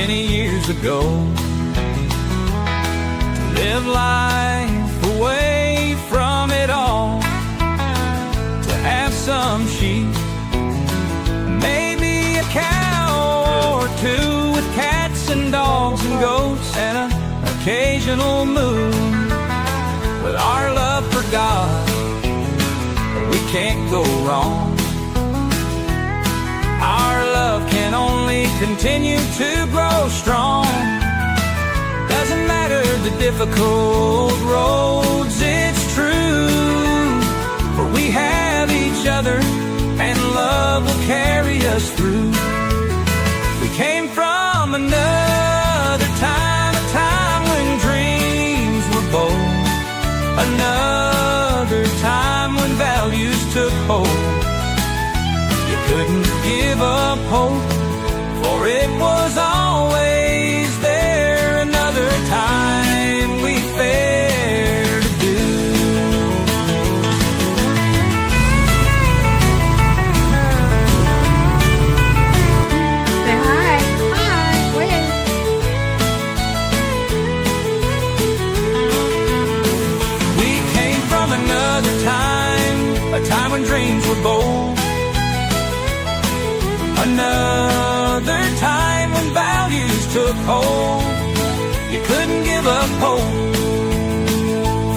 many years ago. To live life away from it all, to have some sheep, maybe a cow or two, with cats and dogs and goats and an occasional moon. With our love for God, we can't go wrong. Our love can only continue to grow strong. Doesn't matter the difficult roads, it's true, for we have each other and love will carry us through. We came from another time, a time when dreams were bold, another time when values took hold. You couldn't give up hope, for it was always there. Another time we fared to do. Say hi. Hi. Wait. We came from another time, a time when dreams were bold, another time when values took hold. You couldn't give up hope,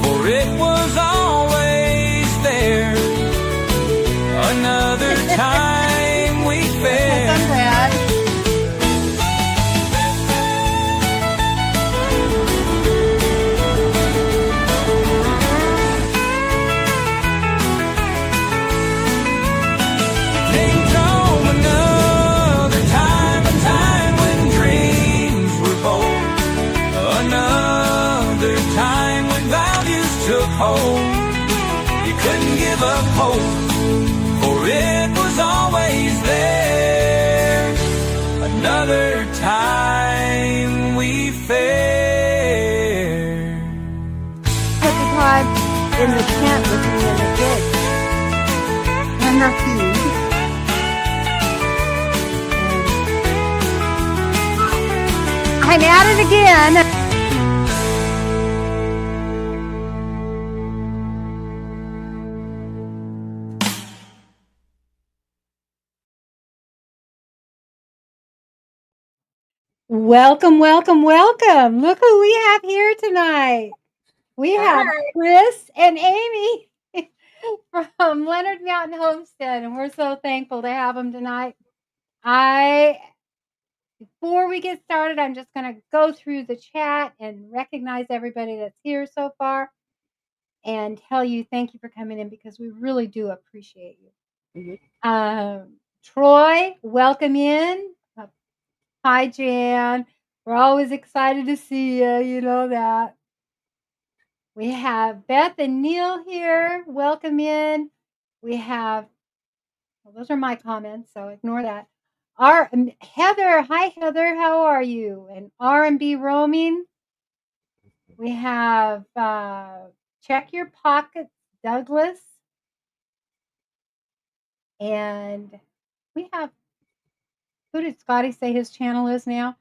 for it was always there. Another time we fared. I'm glad. Came from another time, a time when dreams were bold, another time when values took hold. You couldn't give up hope, for it was always there. Another time we fared. Put the pod in the tent with me and the kids. And the feed. I'm at it again. Welcome, welcome, welcome. Look who we have here tonight. We have Chris and Amy from Lenard Mountain Homestead, and we're so thankful to have them tonight. Before we get started, I'm just going to go through the chat and recognize everybody that's here so far and tell you thank you for coming in, because we really do appreciate you. Troy, welcome in. Hi, Jan. We're always excited to see you. You know that. We have Beth and Neil here. Welcome in. We have, well, those are my comments, so ignore that. Heather. Hi, Heather. How are you? And R&B Roaming. We have Check Your Pockets, Douglas. And we have, who did Scotty say his channel is now?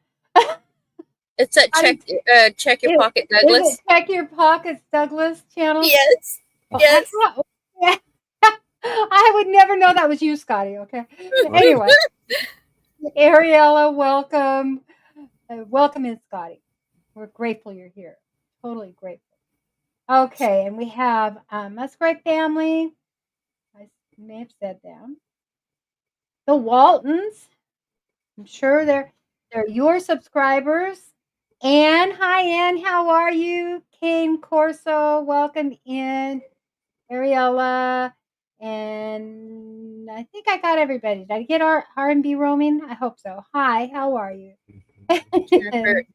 It's at Check Your Pocket, Douglas. Is it Check Your Pockets, Douglas channel? Yes. Oh, Yes. I would never know that was you, Scotty. Okay. Anyway, Ariella, welcome. Welcome in, Scotty. We're grateful you're here. Totally grateful. Okay, and we have Musgrave family. I may have said them. The Waltons. I'm sure they're your subscribers. Anne, hi Anne, how are you? Kane Corso, welcome in. Ariella, and I think I got everybody. Did I get our R&B Roaming? I hope so. Hi, how are you?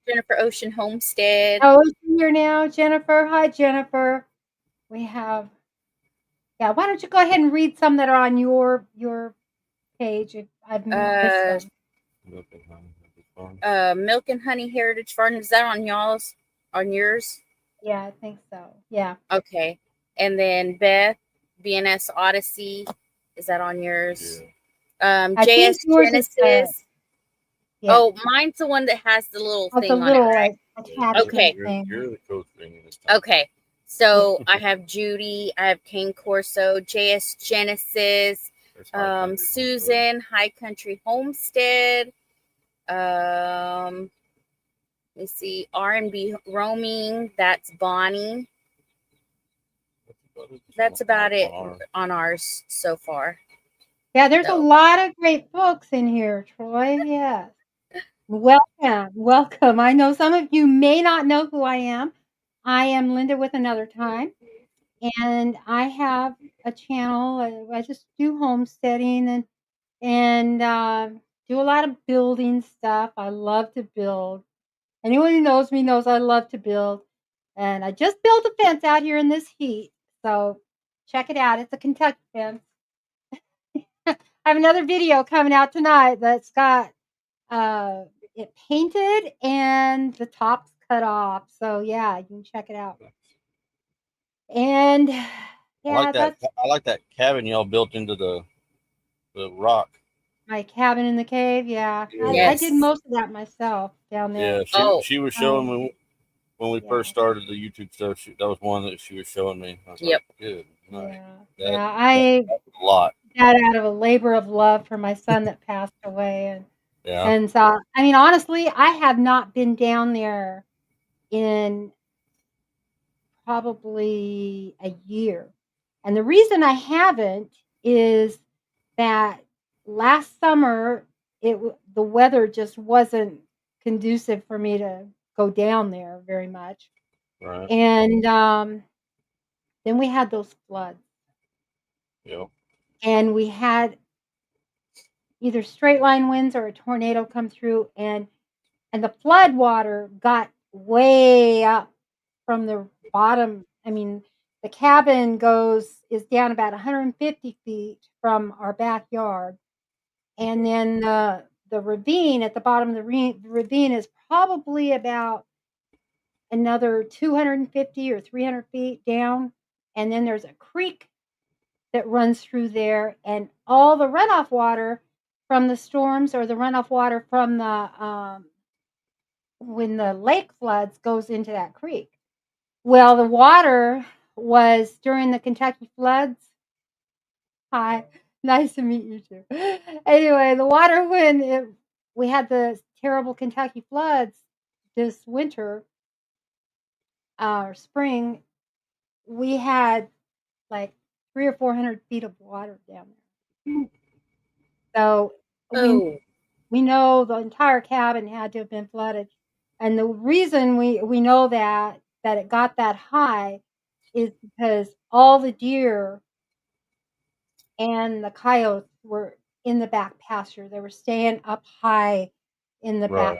Jennifer Ocean Homestead. Oh, she's here now. Jennifer, hi Jennifer. We have, yeah. Why don't you go ahead and read some that are on your page? If I've missed them. Milk and Honey Heritage Farm. Is that on y'all's? On yours? Yeah, I think so. Yeah. Okay. And then Beth, BNS Odyssey. Is that on yours? Yeah. JS Genesis. Yeah. Oh, mine's the one that has the little With the thing on it, little right? attachment Okay. thing. You're the coach thing this time. Okay. So I have Judy, I have Cane Corso, JS Genesis, There's High Country Susan, High Country Homestead. Let me see, R&B Roaming. That's Bonnie. Homestead. That's about it on ours. on ours so far. Yeah, there's a So, lot of great folks in here, Troy. Yes. Welcome. Welcome. I know some of you may not know who I am. I am Linda with Another Time, and I have a channel. I just do homesteading and do a lot of building stuff. I love to build. Anyone who knows me knows I love to build. And I just built a fence out here in this heat. So check it out. It's a Kentucky fence. I have another video coming out tonight that's got it painted and the top's cut off. So yeah, you can check it out. And yeah, that's I like that cabin y'all built into the rock. my cabin in the cave. Yeah, I Yes. did most of that myself down there. Yeah, she was showing me when we first started the YouTube stuff. That was one that she was showing me. I was Yep. like, good. Nice. Yeah, I A lot. got out of a labor of love for my son that passed away, Yeah. and so I mean, honestly, I have not been down there in probably a year, and the reason I haven't is that last summer the weather just wasn't conducive for me to go down there very much, Right. and then we had those floods. Yep. And we had either straight line winds or a tornado come through, and the flood water got way up from the bottom. I mean, the cabin is down about 150 feet from our backyard, and then the ravine at the bottom of the ravine is probably about another 250 or 300 feet down, and then there's a creek that runs through there, and all the runoff water from the storms or the runoff water from the when the lake floods goes into that creek. Well, the water was during the Kentucky floods. Hi, nice to meet you too. Anyway, the water we had the terrible Kentucky floods this winter or spring, we had like 300 or 400 feet of water down there. So Oh, we know the entire cabin had to have been flooded. And the reason we know that it got that high is because all the deer and the coyotes were in the back pasture. They were staying up high in the Right.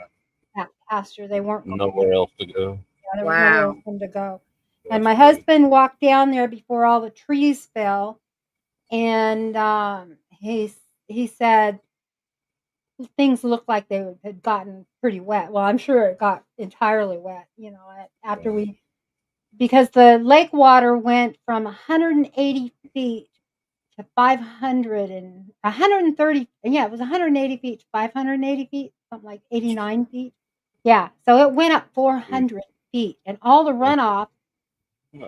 back pasture. They weren't going Nowhere else to go. there was nowhere wow. for them to go. That's And my crazy. husband walked down there before all the trees fell, and he said things looked like they had gotten pretty wet. Well, I'm sure it got entirely wet, after because the lake water went from 180 feet to 500 and 130. Yeah, it was 180 feet to 580 feet, something like 89 feet. Yeah, so it went up 400 feet, and all the runoff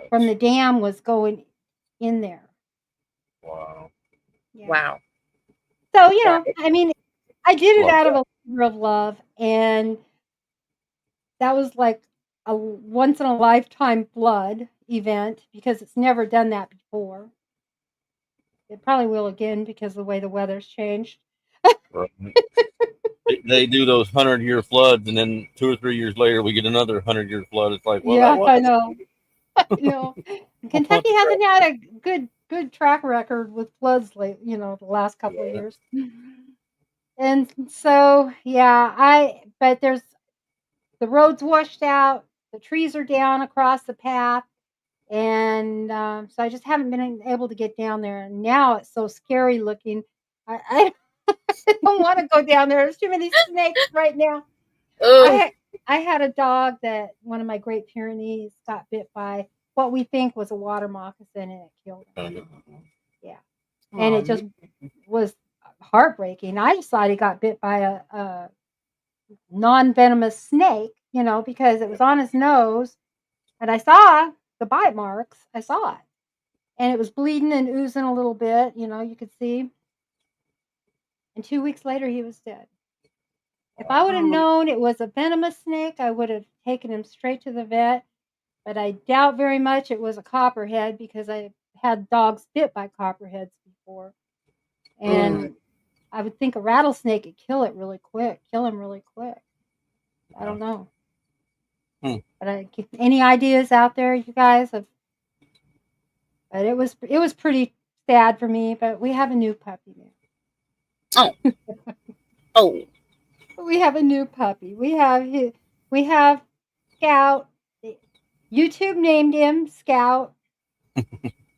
from the dam was going in there. Wow. Yeah. Wow. So, I mean, I did it Love out of a labor of love, and that was like a once in a lifetime flood event because it's never done that before. It probably will again because of the way the weather's changed. Right. They do those 100-year floods, and then 2 or 3 years later, we get another 100-year flood. It's like, well, Yeah, that was I know. Kentucky hasn't had a good track record with floods the last couple of years. And so, but the road's washed out, the trees are down across the path, and so I just haven't been able to get down there. And now it's so scary looking. I don't want to go down there. There's too many snakes right now. Oh, I had a dog that one of my Great Pyrenees got bit by what we think was a water moccasin, and it killed him. Yeah, and it just was heartbreaking. I just thought he got bit by non-venomous snake, because it was on his nose, and I saw the bite marks. I saw it, and it was bleeding and oozing a little bit. You could see. And 2 weeks later, he was dead. If I would have known it was a venomous snake, I would have taken him straight to the vet. But I doubt very much it was a copperhead, because I had dogs bit by copperheads before. And I would think a rattlesnake could kill him really quick. I don't know. But any ideas out there, you guys? But it was pretty sad for me. But we have a new puppy now. Oh. We have a new puppy. We have Scout. YouTube named him Scout.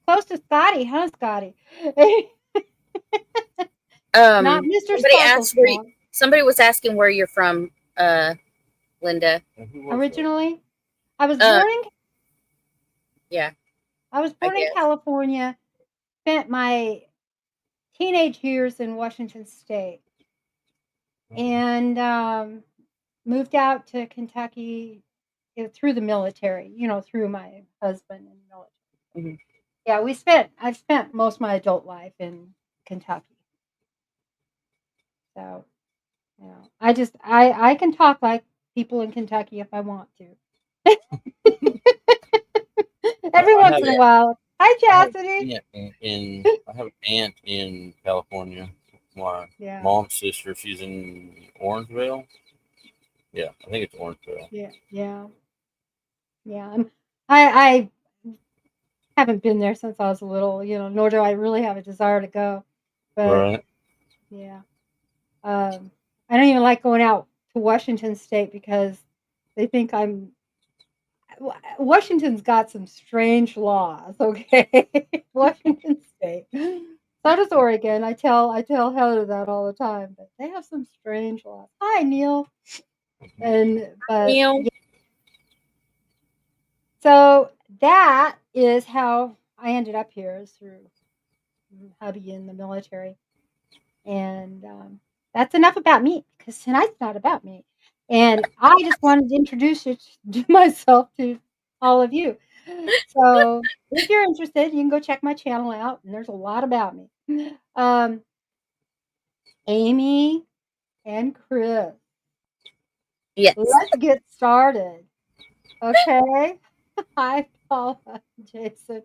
Close to Scotty, huh, Scotty? Not Mr. Somebody was asking where you're from, Linda. Originally, I was born in. Yeah. I was born in California. Spent my teenage years in Washington State, and moved out to Kentucky through the military. Through my husband in the military. Mm-hmm. Yeah, I've spent most of my adult life in Kentucky. So, I can talk like people in Kentucky if I want to. Every once in a while. Hi, Chastity. I have an aunt in California. My mom's sister. She's in Orangevale. Yeah, I think it's Orangevale. Yeah. I haven't been there since I was little, nor do I really have a desire to go. But yeah, I don't even like going out to Washington State, because they think Washington's got some strange laws. Okay, Washington State. So does Oregon. I tell Heather that all the time, but they have some strange laws. Hi, Neil. Neil. Yeah. So that is how I ended up here, is through hubby in the military. And that's enough about me, because tonight's not about me. And I just wanted to introduce myself to all of you. So if you're interested, you can go check my channel out, and there's a lot about me. Amy and Chris. Yes. Let's get started. Okay. Hi, Paula and Jason.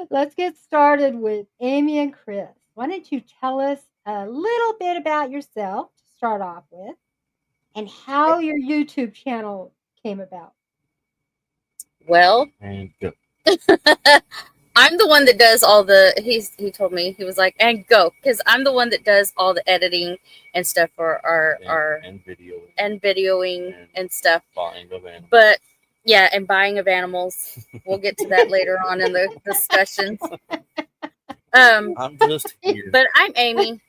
Let's get started with Amy and Chris. Why don't you tell us a little bit about yourself to start off with, and how your YouTube channel came about? Well, I'm the one that does all the. He told me, he was like, and go, because I'm the one that does all the editing and stuff for our videoing and stuff. Buying of animals. But yeah, and buying of animals. We'll get to that later on in the discussions. I'm just here. But I'm Amy.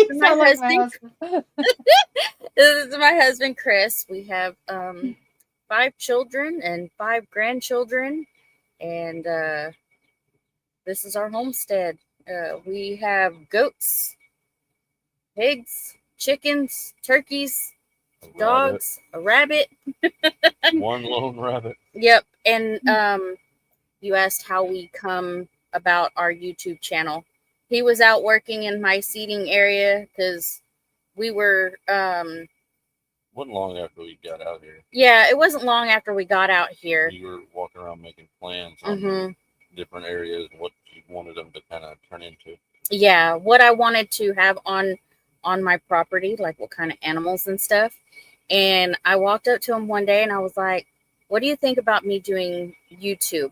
My husband. This is my husband, Chris. We have 5 children and 5 grandchildren, and this is our homestead. We have goats, pigs, chickens, turkeys, dogs, a rabbit. One lone rabbit. Yep. And you asked how we come about our YouTube channel. He was out working in my seating area, because we were Wasn't long after we got out here. Yeah, it wasn't long after we got out here. You were walking around making plans on different areas, what you wanted them to kind of turn into. Yeah, what I wanted to have on my property, like what kind of animals and stuff. And I walked up to him one day and I was like, what do you think about me doing YouTube?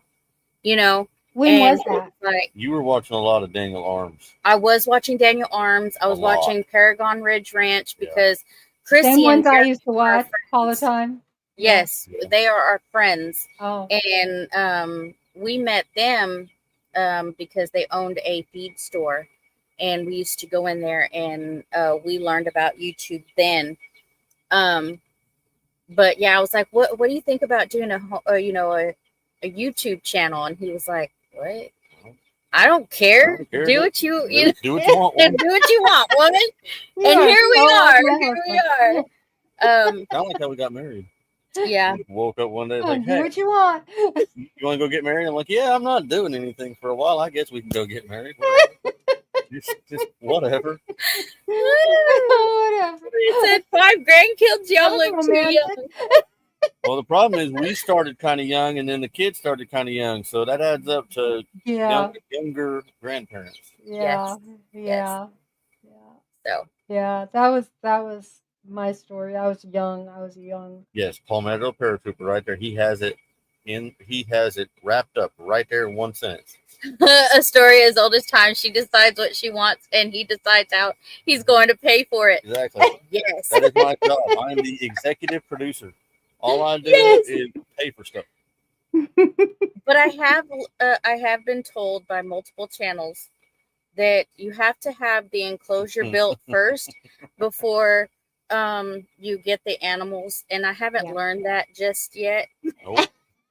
When was that? Like, you were watching a lot of Daniel Arms. I was watching Daniel Arms. I was watching Paragon Ridge Ranch, because Chrissy Same ones and I used to watch all the time. Yes, they are our friends. Oh. And we met them because they owned a feed store, and we used to go in there, and we learned about YouTube then. But yeah, I was like, what do you think about doing a YouTube channel? And he was like, what? I don't care. Do what you do what you want, woman. Do what you want, woman. And here we are. Kind of like how we got married. Yeah. We woke up one day Oh, like, do hey, what you want. you want to go get married? I'm like, yeah, I'm not doing anything for a while. I guess we can go get married. Just whatever. Whatever. You said 5 grandkids. Y'all That was look too romantic. young. Well, the problem is we started kind of young, and then the kids started kind of young, so that adds up to Yeah. younger grandparents. Yeah. Yes. Yeah. Yeah. So Yeah. That was my story. I was young. Yes, Palmetto Paratrooper right there. He has it wrapped up right there in one sentence. a story as old as time. She decides what she wants, and he decides how he's going to pay for it. Exactly. Yes. That is my job. I'm the executive producer. All I do Yes. is pay for stuff. But I have been told by multiple channels that you have to have the enclosure built first before you get the animals, and I haven't learned that just yet. Nope.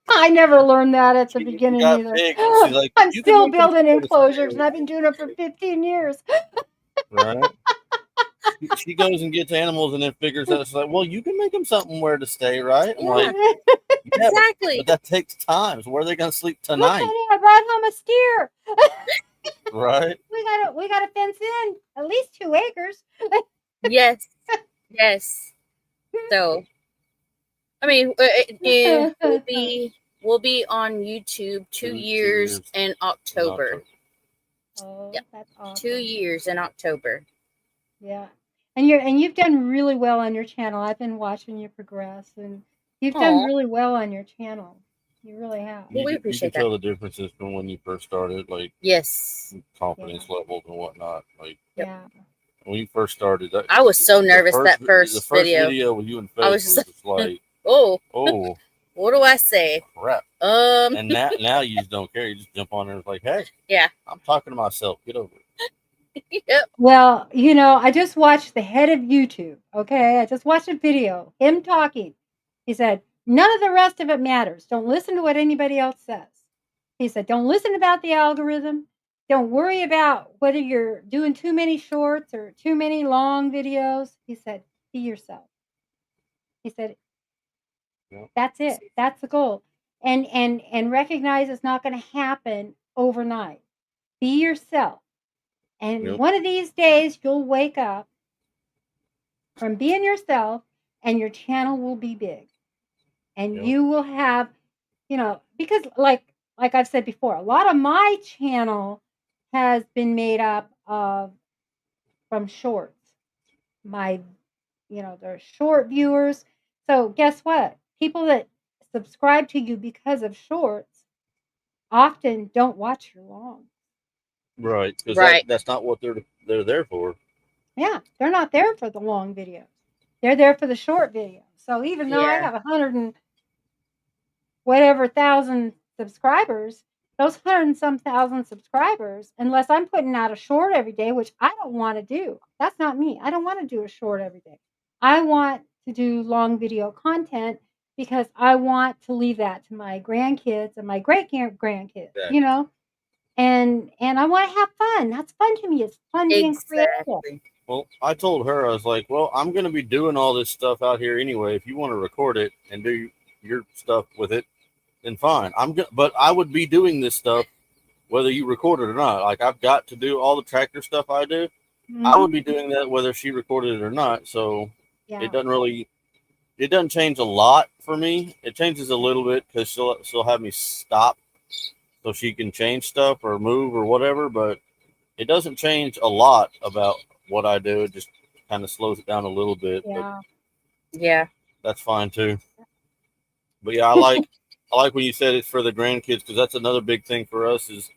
I never learned that at the beginning either. She's like, I'm you can still make them building for the enclosures, sale. and I've been doing it for 15 years. Right. She goes and gets animals and then figures out, she's like, well, you can make them somewhere to stay, right? I'm like, yeah, Exactly. but that takes time. So where are they going to sleep tonight? Look, honey, I brought home a steer. Right. We got to fence in at least 2 acres. Yes. Yes. So, I mean, we'll be on YouTube 2 years in October. Oh, yep. That's awesome. 2 years in October. Yeah. And you've done really well on your channel. I've been watching you progress, and you've done really well on your channel. You really have. Well, we appreciate you can tell the differences from when you first started, like confidence levels and whatnot. Like when you first started, I was so nervous the first video with you and Faith was just like, oh, what do I say? Crap. And now you just don't care. You just jump on there and like, hey, I'm talking to myself. Get over it. Yep. Well, I just watched the head of YouTube. Okay, I just watched a video, him talking. He said, none of the rest of it matters. Don't listen to what anybody else says. He said, don't listen about the algorithm. Don't worry about whether you're doing too many shorts or too many long videos. He said, be yourself. He said, that's it. That's the goal. And recognize it's not going to happen overnight. Be yourself. And one of these days you'll wake up from being yourself and your channel will be big. And you will have, because like I've said before, a lot of my channel has been made up of from shorts. They're short viewers. So guess what? People that subscribe to you because of shorts often don't watch your long. Right. Because that's not what they're there for. Yeah, they're not there for the long videos. They're there for the short videos. So even though I have 100 and whatever thousand subscribers, those 100 and some thousand subscribers, unless I'm putting out a short every day, which I don't want to do. That's not me. I don't want to do a short every day. I want to do long video content because I want to leave that to my grandkids and my great grandkids, And I want to have fun. That's fun to me. It's fun being creative. Well, I told her, I was like, well, I'm going to be doing all this stuff out here anyway. If you want to record it and do your stuff with it, then fine. But I would be doing this stuff whether you record it or not. Like I've got to do all the tractor stuff I do. Mm-hmm. I would be doing that whether she recorded it or not. So it doesn't change a lot for me. It changes a little bit because she'll have me stop so she can change stuff or move or whatever, but it doesn't change a lot about what I do. It just kind of slows it down a little bit. Yeah. That's fine too. But yeah, I like when you said it's for the grandkids, because that's another big thing for us is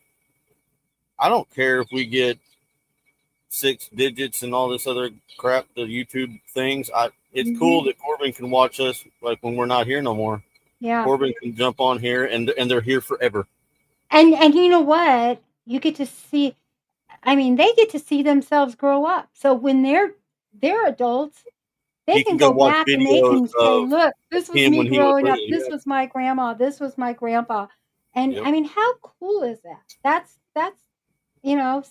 I don't care if we get 6 digits and all this other crap, the YouTube things. It's cool that Corbin can watch us like when we're not here no more. Yeah. Corbin can jump on here and they're here forever. And you know what? You get to see, they get to see themselves grow up. So when they're adults, they can go back and they can say, look, this was me growing up. This was my grandma. This was my grandpa. And how cool is that? That's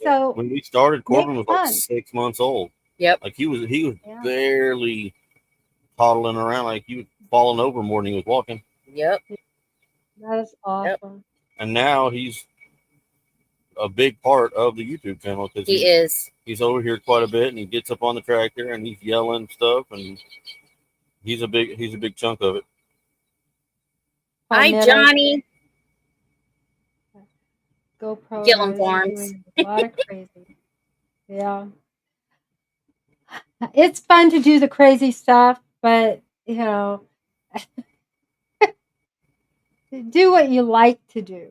so when we started, Corbin was like 6 months old. Yep. Like he was barely toddling around like he was falling over more than he was walking. Yep. That is awesome. And now he's a big part of the YouTube channel because He is. he's over here quite a bit, and he gets up on the tractor and he's yelling stuff, and he's a big chunk of it. Hi, Palmetto Johnny. GoPro Gillen guys are Farms. doing a lot of crazy. Yeah. It's fun to do the crazy stuff, but you know, do what you like to do.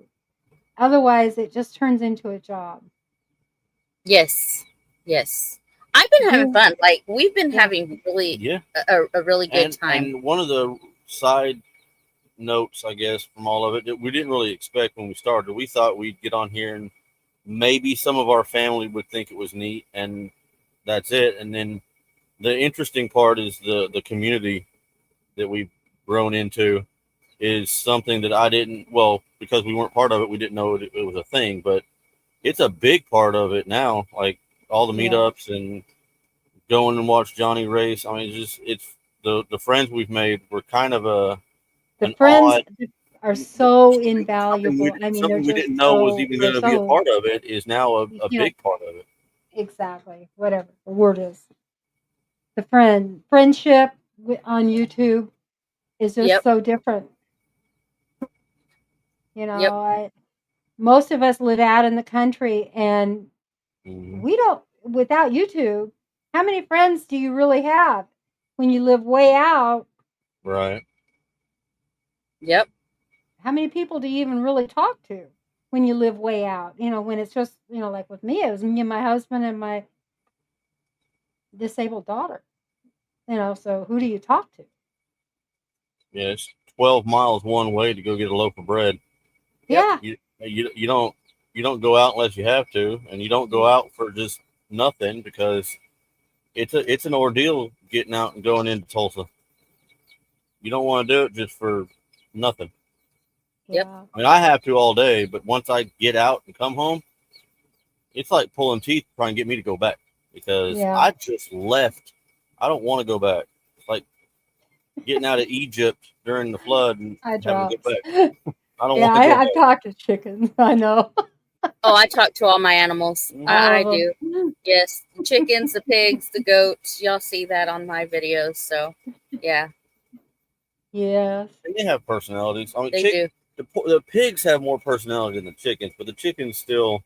Otherwise, it just turns into a job. Yes. Yes. I've been having fun. Like, we've been Yeah. having really Yeah. a really good time. And one of the side notes, I guess, from all of it that we didn't really expect when we started, we thought we'd get on here and maybe some of our family would think it was neat, and that's it. And then the interesting part is the community that we've grown into is something that I didn't, well, because we weren't part of it, we didn't know it was a thing, but it's a big part of it now. Like all the meetups and going and watch Johnny race. I mean, it's the friends we've made were kind of The friends are so invaluable. I mean, something they're we just didn't know was even going to be a so, part of it is now a you know, big part of it. exactly, whatever the word is. The friendship on YouTube is just so different. You know, most of us live out in the country, and we don't, without YouTube, how many friends do you really have when you live way out? Right. Yep. How many people do you even really talk to when you live way out? You know, when it's just, you know, like with me, it was me and my husband and my disabled daughter. You know, so who do you talk to? Yeah, it's 12 miles one way to go get a loaf of bread. Yeah. You don't go out unless you have to, and you don't go out for just nothing because it's an ordeal getting out and going into Tulsa. You don't want to do it just for nothing. Yep. I mean, I have to all day, but once I get out and come home, it's like pulling teeth trying to get me to go back because I just left. I don't want to go back. It's like getting out of Egypt during the flood and having to go back. I don't want to go back. I've talked to chickens. I know. Oh, I talk to all my animals. I do. Yes. The chickens, the pigs, the goats. Y'all see that on my videos. So, yeah. Yes. And they have personalities. I mean, they do. The pigs have more personality than the chickens, but the chickens still,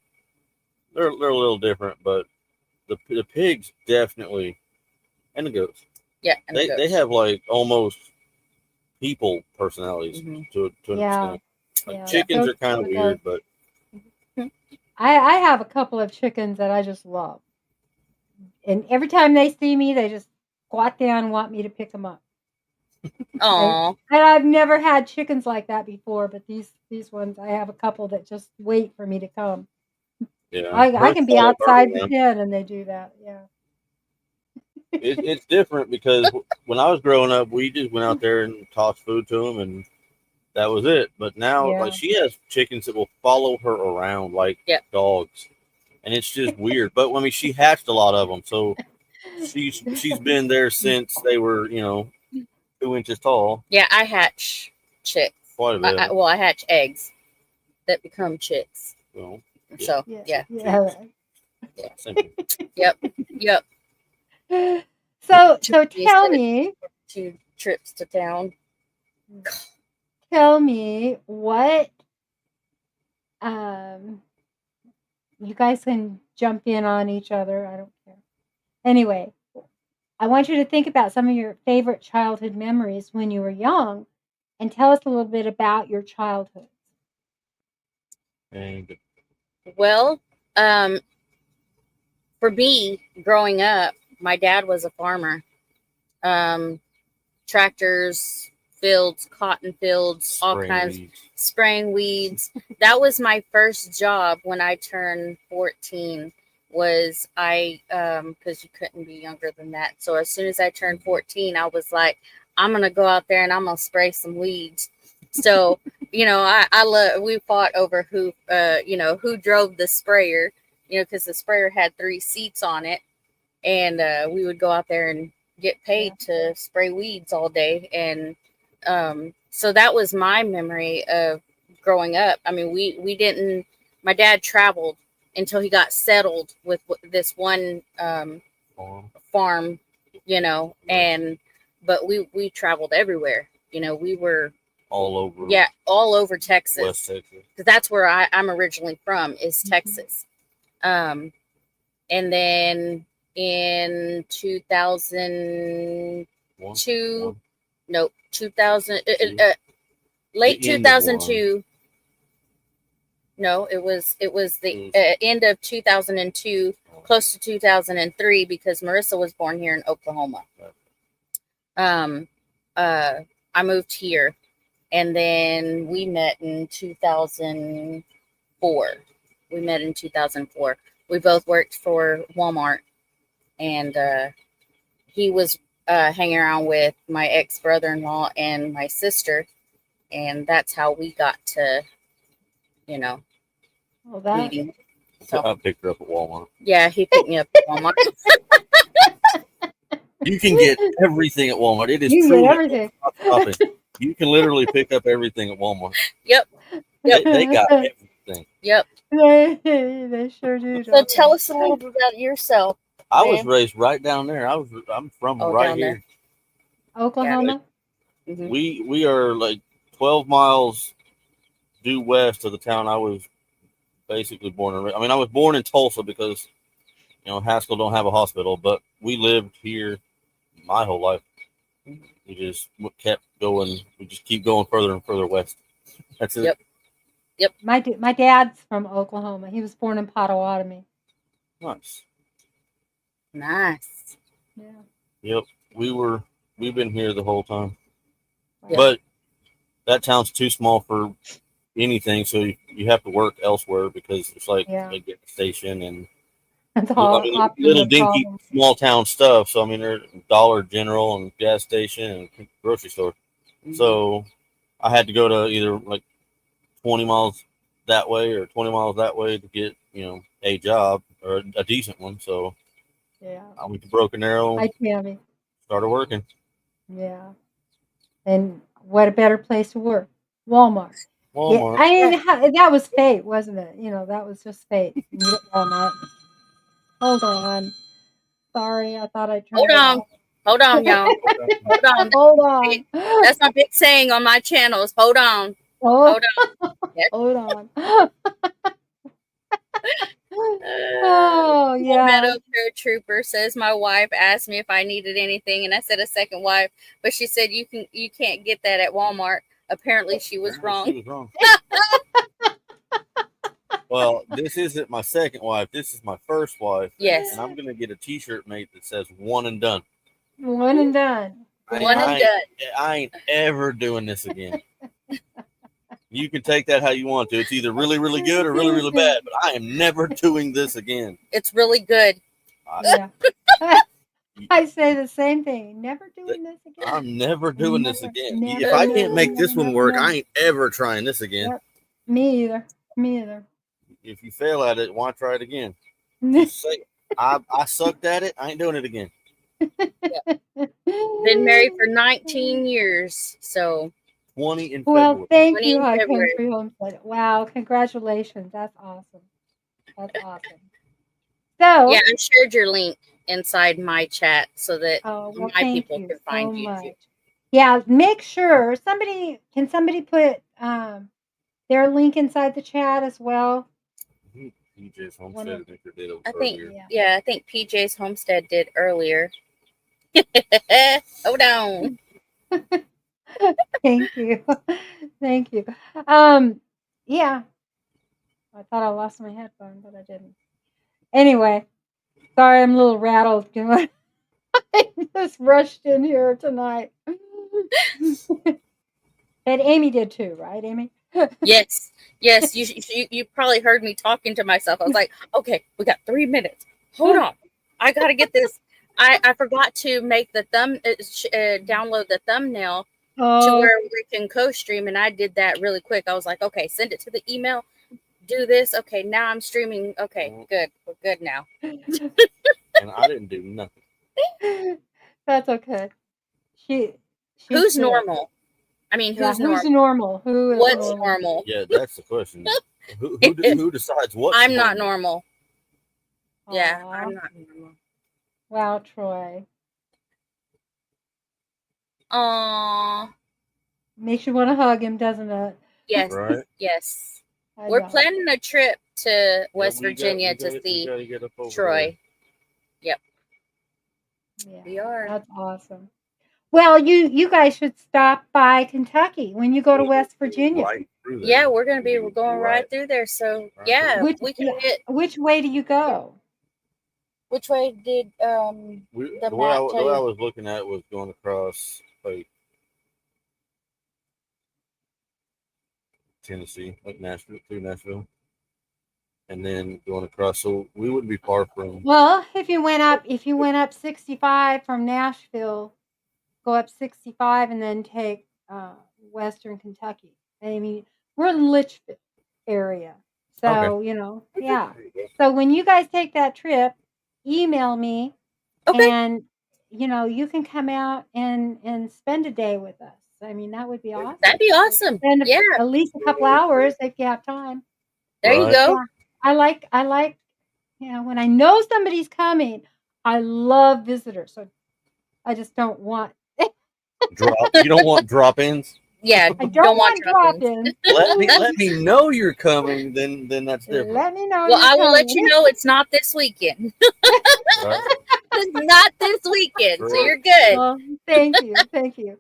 they're a little different. But the pigs definitely, and the goats. Yeah. And they have like almost people personalities to an extent. Like chickens are kind of weird, but I have a couple of chickens that I just love. And every time they see me, they just squat down and want me to pick them up. Aww. And I've never had chickens like that before, but these ones, I have a couple that just wait for me to come. Yeah, I can be outside the pen and they do that. Yeah. It's different because when I was growing up, we just went out there and tossed food to them, and that was it. But now, like, she has chickens that will follow her around like dogs, and it's just weird. But I mean, she hatched a lot of them, so she's been there since they were 2 inches tall. Yeah, I hatch chicks. Quite a bit. I hatch eggs that become chicks. Well, so yeah. Yep. So tell me. 2 trips to town. Tell me what. You guys can jump in on each other. I don't care. Anyway, I want you to think about some of your favorite childhood memories when you were young, and tell us a little bit about your childhood. Well, for me, growing up, my dad was a farmer. Tractors, fields, cotton fields, all kinds, spraying weeds. That was my first job when I turned 14. Was because you couldn't be younger than that. So as soon as I turned 14, I was like, I'm gonna go out there and I'm gonna spray some weeds. So I love. We fought over who drove the sprayer. Because the sprayer had 3 seats on it, and we would go out there and get paid to spray weeds all day. And so that was my memory of growing up. I mean, we didn't, my dad traveled until he got settled with this one farm, you know, but we traveled everywhere. You know, we were all over. Yeah, all over Texas. West Texas. Because that's where I'm originally from, is Texas. And then in 2002, nope, 2000, late 2002. No, it was the end of 2002, close to 2003, because Marissa was born here in Oklahoma. I moved here, and then we met in 2004. We both worked for Walmart, and he was hanging around with my ex-brother-in-law and my sister, and that's how we got to, you know, meeting. So I picked her up at Walmart. Yeah, he picked me up at Walmart. You can get everything at Walmart. It is You can truly get everything. shopping. You can literally pick up everything at Walmart. Yep. They got everything. Yep. They sure do. So tell us a little bit about yourself. I was raised right down there. I'm from right here. Oklahoma. Yeah. Mm-hmm. We are like 12 miles due west of the town I was basically born and raised. I mean, I was born in Tulsa because, you know, Haskell don't have a hospital, but we lived here my whole life. We just kept going. We just keep going further and further west. That's it. Yep. My dad's from Oklahoma. He was born in Potawatomi. Nice. Yeah. Yep. We've been here the whole time. Yep. But that town's too small for anything, so you have to work elsewhere because it's like a gas station and That's all. Little dinky small town stuff. So I mean, there's Dollar General and gas station and grocery store. Mm-hmm. So I had to go to either like 20 miles that way or 20 miles that way to get, you know, a job or a decent one. So I went to Broken Arrow. Hi, Tammy. Started working. Yeah. And what a better place to work. Walmart. Walmart. Yeah, I mean, that was fate, wasn't it? You know, that was just fate. Walmart. Hold on. Sorry, I thought I turned it off. Hold on, y'all. Hold on. Hold on. That's my big saying on my channels. Hold on. Hold on. Yep. Hold on. Oh, yeah. Meadow Trooper says my wife asked me if I needed anything, and I said a second wife, but she said you can't get that at Walmart. Apparently, she was wrong. She was wrong. Well, this isn't my second wife. This is my first wife. Yes. And I'm going to get a T-shirt made that says "One and Done." One and done. I ain't ever doing this again. You can take that how you want to. It's either really, really good or really, really bad. But I am never doing this again. It's really good. Yeah. I say the same thing. Never doing this again. I'm never doing this again. If I can't make this one work, I ain't ever trying this again. Yep. Me either. If you fail at it, why try it again? Just say, I sucked at it. I ain't doing it again. Been married for 19 years, so 20 in Well, February. thank you, High Country Homestead. Wow, congratulations. That's awesome. So yeah, I shared your link inside my chat so that my people can find you too. Yeah, make sure somebody put their link inside the chat as well. PJ's Homestead did I think earlier. I think PJ's Homestead did earlier. Hold on. Thank you. Yeah. I thought I lost my headphone, but I didn't. Anyway, sorry, I'm a little rattled. I just rushed in here tonight. And Amy did too, right, Amy? Yes. You probably heard me talking to myself. I was like, okay, we got 3 minutes. Hold on, I gotta get this. I forgot to make the download the thumbnail to where we can co-stream, and I did that really quick. I was like, okay, send it to the email. Do this. Okay, now I'm streaming. Okay, good. We're good now. And I didn't do nothing. That's okay. She's Who's good. normal? I mean, Yeah, who's who's normal? normal? Who is What's normal? normal? Yeah, that's the question. Who decides what's I'm not normal. Yeah, Aw. I'm not normal. Wow, Troy. Aww. Makes you want to hug him, doesn't it? Yes. Right? Yes. I We're know. planning a trip to West Yeah, Virginia to we see gotta get up over Troy. Yep, Yeah, we are. that's awesome. Well, you guys should stop by Kentucky when you go to West there. Virginia. Right through there. Yeah, we're going right through there. So Right yeah, Which we can get. which way do you go? Which way did The the way I map tell you? was looking at was going across like Tennessee, like Nashville, through Nashville, and then going across. So we wouldn't be far from. Well, if you went up 65 from Nashville, go up 65 and then take Western Kentucky. I mean, we're in Litchfield area, so yeah. So when you guys take that trip, email me, Okay. and you can come out and spend a day with us. I mean, that would be awesome. That'd be awesome. Spend Yeah. at least a couple hours if you have time. There you Right. go. Yeah, I like when I know somebody's coming, I love visitors. So I just don't want You don't want drop-ins. Yeah. I don't want drop-ins. drop-ins. Let me know you're coming. Then that's different. Let me know. Well, you're I will let coming. you know it's not this weekend. Right? It's not this weekend, so you're good. Well, thank you, thank you.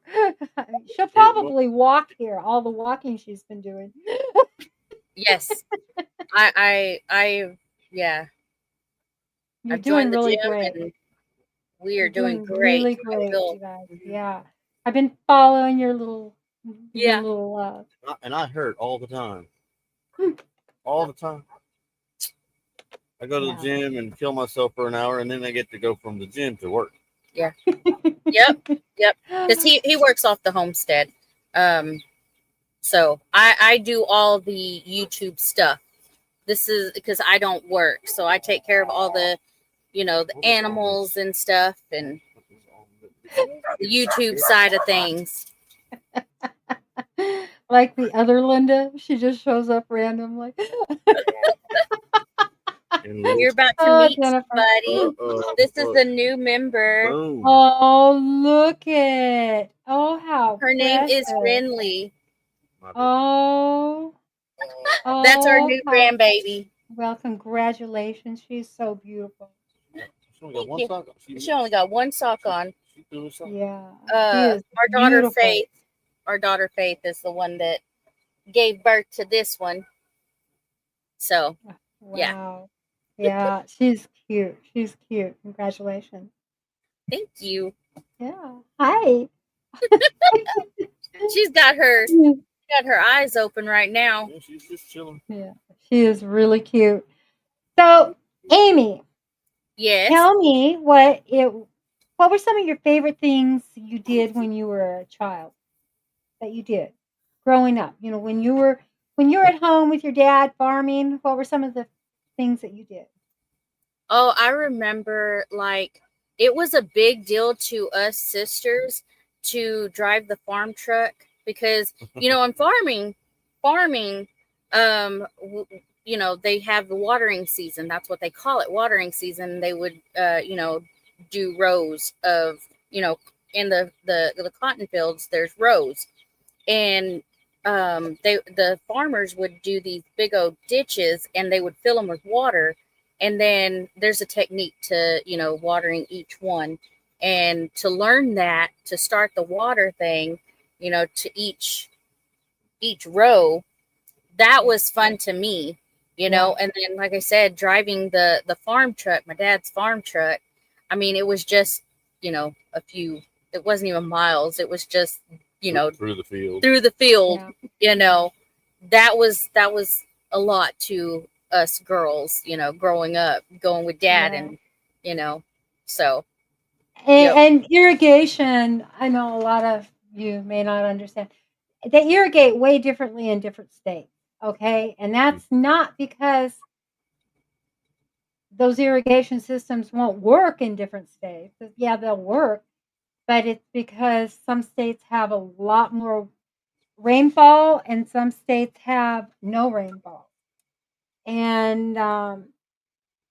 She'll probably walk here. All the walking she's been doing. Yes. I yeah. You're I've doing joined the really gym great. and we are You're doing great. really I great, feel- you guys. Yeah, I've been following your little, Yeah. And I hurt all the time. Hmm. All the time. I go to the Yeah. gym and kill myself for an hour, and then I get to go from the gym to work. Yep. Because he works off the homestead. So I do all the YouTube stuff. This is because I don't work, so I take care of all the the animals and stuff and the YouTube side of things. Like the other Linda, she just shows up randomly. You're about to Oh, meet Jennifer. somebody. This is a new member. Boom. Oh, look it! Oh, how Her name is precious. Renly. Oh, That's our new how- grandbaby. Well, congratulations. She's so beautiful. She only got one you. sock on. She only got one sock on. She threw her sock. Yeah. Our she is daughter beautiful. Faith. Our daughter Faith is the one that gave birth to this one. So yeah. Wow. Yeah, she's cute. She's cute. Congratulations. thank you. Yeah. Hi. She's got her eyes open right now. Yeah, she's just chilling. Yeah, she is really cute. So, Amy, Yes. tell me what were some of your favorite things you did when you were a child that you did growing up? When you were at home with your dad farming, what were some of the things that you did? Oh, I remember it was a big deal to us sisters to drive the farm truck because in farming they have the watering season. That's what they call it, watering season. They would do rows of in the cotton fields there's rows, and the farmers would do these big old ditches and they would fill them with water, and then there's a technique to watering each one, and to learn that, to start the water thing to each row, that was fun to me. And then like I said, driving the farm truck, my dad's farm truck, I mean, it was just a few, it wasn't even miles, it was just through the field. Yeah. That was a lot to us girls, growing up, going with dad. Yeah. And so And irrigation, I know a lot of you may not understand. They irrigate way differently in different states, okay? And that's not because those irrigation systems won't work in different states. Yeah, they'll work, but it's because some states have a lot more rainfall and some states have no rainfall. And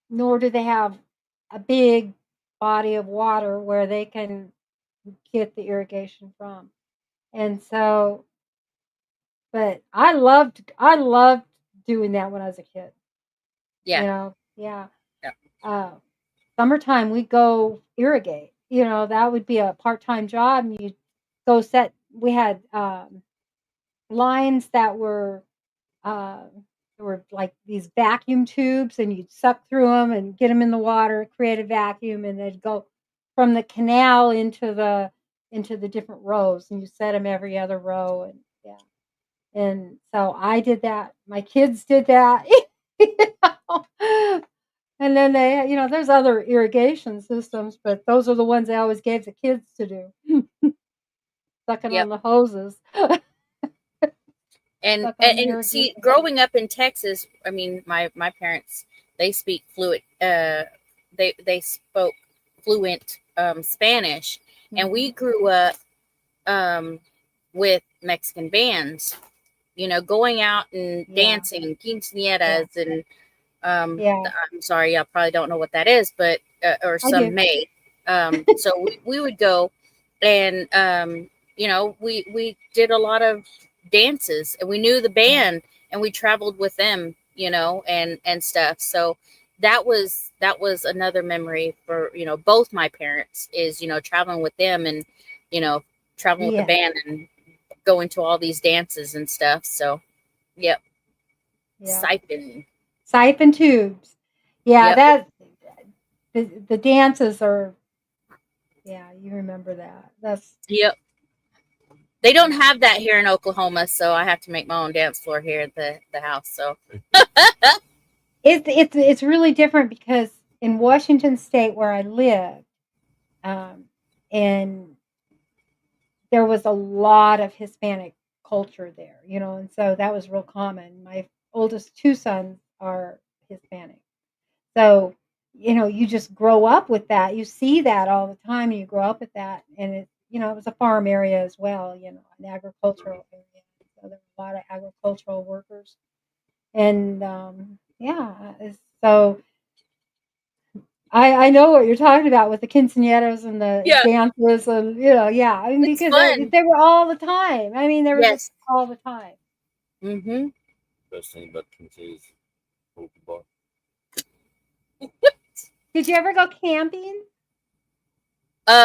nor do they have a big body of water where they can get the irrigation from. And so, but I loved doing that when I was a kid. Yeah. You know, yeah. Yeah. Summertime we go irrigate. You know, that would be a part-time job. And you'd go set. We had lines that were like these vacuum tubes, and you'd suck through them and get them in the water, create a vacuum, and they'd go from the canal into the different rows, and you set them every other row, and yeah. And so I did that. My kids did that. You know? And then they, there's other irrigation systems, but those are the ones I always gave the kids to do. Sucking Yep. on the hoses. And Suck on the see, irrigation. growing up in Texas, I mean, my parents, they speak fluent. They spoke fluent Spanish, and we grew up with Mexican bands. You know, going out and dancing, quinceañeras, and I'm sorry, I probably don't know what that is, but or some may. So we would go, and you know, we did a lot of dances, and we knew the band, and we traveled with them, you know, and stuff. So that was another memory for, you know, both my parents, is, you know, traveling with them, and, you know, traveling with the band and going to all these dances and stuff. So yep. Siphon tubes. Yeah, that the dances are, you remember that. That's They don't have that here in Oklahoma, so I have to make my own dance floor here at the house. So it's really different, because in Washington State where I lived, and there was a lot of Hispanic culture there, you know, and so that was real common. My oldest two sons are Hispanic. So, you know, you just grow up with that. You see that all the time, and you grow up with that. And it, you know, it was a farm area as well, you know, an agricultural area. So there were a lot of agricultural workers. And so I know what you're talking about with the quinceañeras and the dances, and, you know, I mean, because they were all the time. I mean, they were just all the time. Mm-hmm. Best thing about quinceañeras is open bar. Did you ever go camping?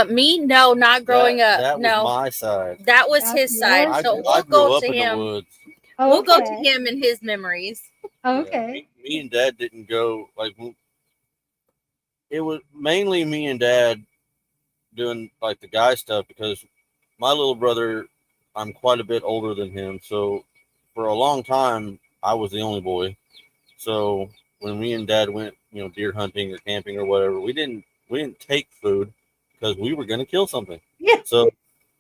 Me? No, not growing up. That no. was my side. That was his side. So we'll go to him. We'll go to him and his memories. Okay. Yeah, me and Dad didn't go, like, it was mainly me and Dad doing, like, the guy stuff, because my little brother, I'm quite a bit older than him, so for a long time I was the only boy. So when me and Dad went, you know, deer hunting or camping or whatever, we didn't take food, because we were going to kill something. Yeah. So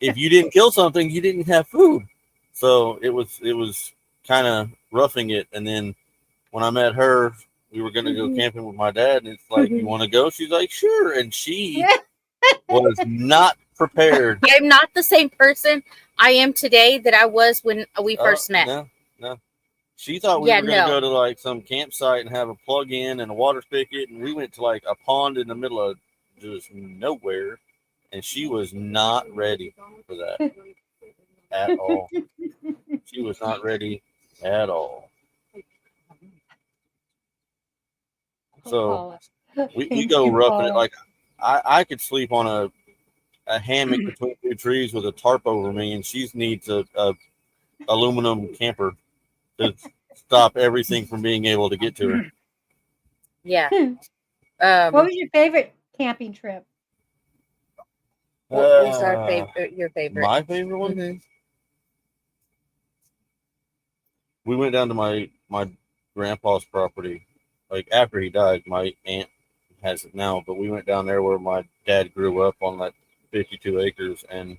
if you didn't kill something, you didn't have food. So it was kind of roughing it. And then when I met her, we were going to go camping with my dad, and it's like, you want to go? She's like, sure. And she was not prepared. I'm not the same person I am today that I was when we first met. No. She thought we were going to go to, like, some campsite and have a plug-in and a water spigot, and we went to, like, a pond in the middle of just nowhere, and she was not ready for that at all. She was not ready at all. So we go roughing it. Like, I could sleep on a hammock between two trees with a tarp over me, and she needs a aluminum camper to stop everything from being able to get to her. Yeah. What was your favorite camping trip? What was your favorite? My favorite one? Mm-hmm. We went down to my grandpa's property. Like, after he died, my aunt has it now, but we went down there where my dad grew up on that 52 acres, and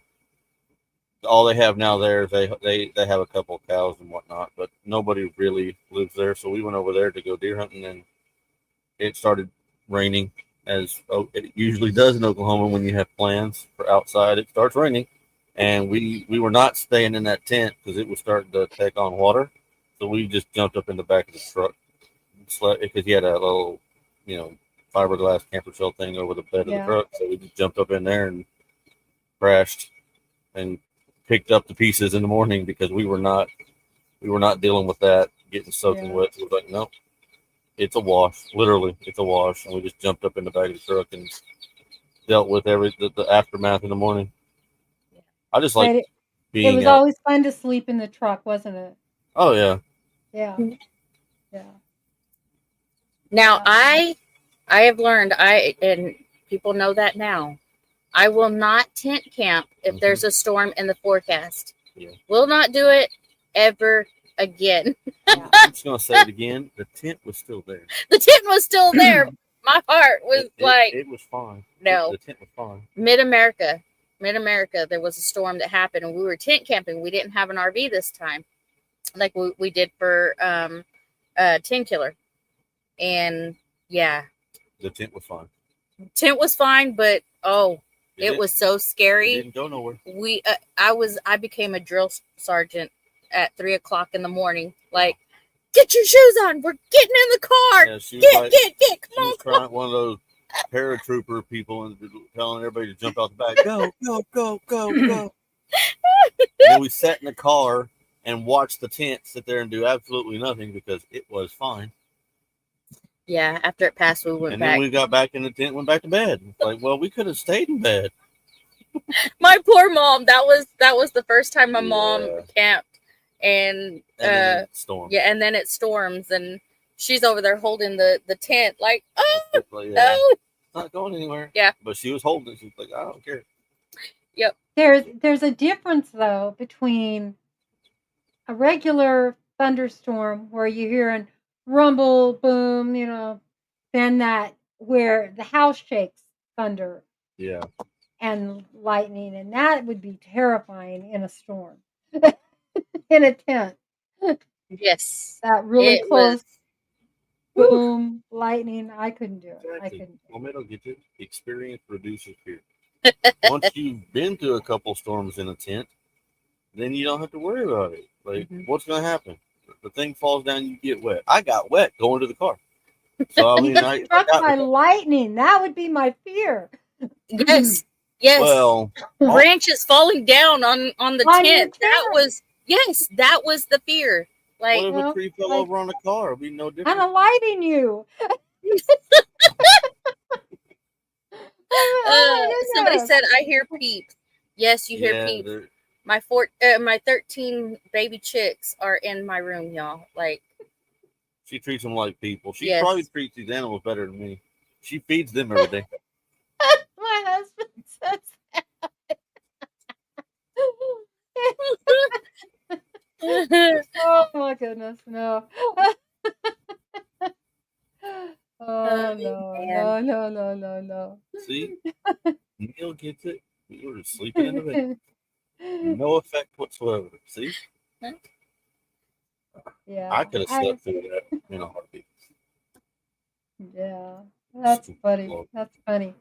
all they have now there is they have a couple of cows and whatnot, but nobody really lives there. So we went over there to go deer hunting, and it started raining, as it usually does in Oklahoma when you have plans for outside. It starts raining, and we were not staying in that tent because it was starting to take on water. So we just jumped up in the back of the truck, slept because he had a little, you know, fiberglass camper shell thing over the bed of the Yeah. truck. So we just jumped up in there and crashed and picked up the pieces in the morning because we were not dealing with that getting soaking Yeah. wet. So we were like, no, it's a wash. Literally, it's a wash. And we just jumped up in the back of the truck and dealt with the aftermath in the morning. I just But like it being was out. always fun to sleep in the truck, wasn't it? Oh yeah, Yeah. Yeah. Now Yeah. I have learned and people know that now. I will not tent camp if there's a storm in the forecast. Yeah. Will not do it ever again. I'm just gonna say it again. The tent was still there. The tent was still there. My heart was It was fine. No. The tent was fine. Mid America, there was a storm that happened, and we were tent camping. We didn't have an RV this time, like we did for 10 Killer, and yeah, The tent was fine. tent was fine, but it was so It scary. didn't go nowhere. I became a drill sergeant at 3:00 in the morning. Like, get your shoes on. We're getting in the car. Yeah, she was Get. She was trying one of those paratrooper people and telling everybody to jump out the back. Go. And then we sat in the car and watched the tent sit there and do absolutely nothing because it was fine. Yeah, after it passed, we went And back. then we got back in the tent and went back to bed. It's like, well, we could have stayed in bed. My poor mom. That was the first time my mom Yeah. camped, and then it stormed. yeah, and then it storms, and she's over there holding the tent, like, oh It's like, no. It's not going anywhere. Yeah. But she was holding it. She's like, I don't care. There's a difference though between a regular thunderstorm where you're hearing rumble, boom, than that where the house shakes, thunder Yeah. and lightning, and that would be terrifying in a storm. In a tent. Yes. That really It close was. boom, lightning, I couldn't do it. I Exactly. couldn't. Well, it'll get you. Experience reduces fear. Once you've been to a couple storms in a tent, then you don't have to worry about it. Like, what's going to happen? The thing falls down, you get wet. I got wet going to the car. So, I mean, I Struck got by lightning. That would be my fear. Yes. Well, branches falling down on the On your tent. That was the fear. Like, what if a Well, tree fell like- over on a car? It'd be no And different. a lighting you. somebody said, I hear peeps. Yes, you hear Yeah, peeps. they're- My 13 baby chicks are in my room, y'all. Like, she treats them like people. She Yes. probably treats these animals better than me. She feeds them every day. My husband says that. Oh my goodness, no. Oh man. no. See? Neil gets it. We were just sleeping in the bed. No effect whatsoever. See? Yeah. I could have slept through that in a heartbeat. Yeah. That's funny. Well- That's funny.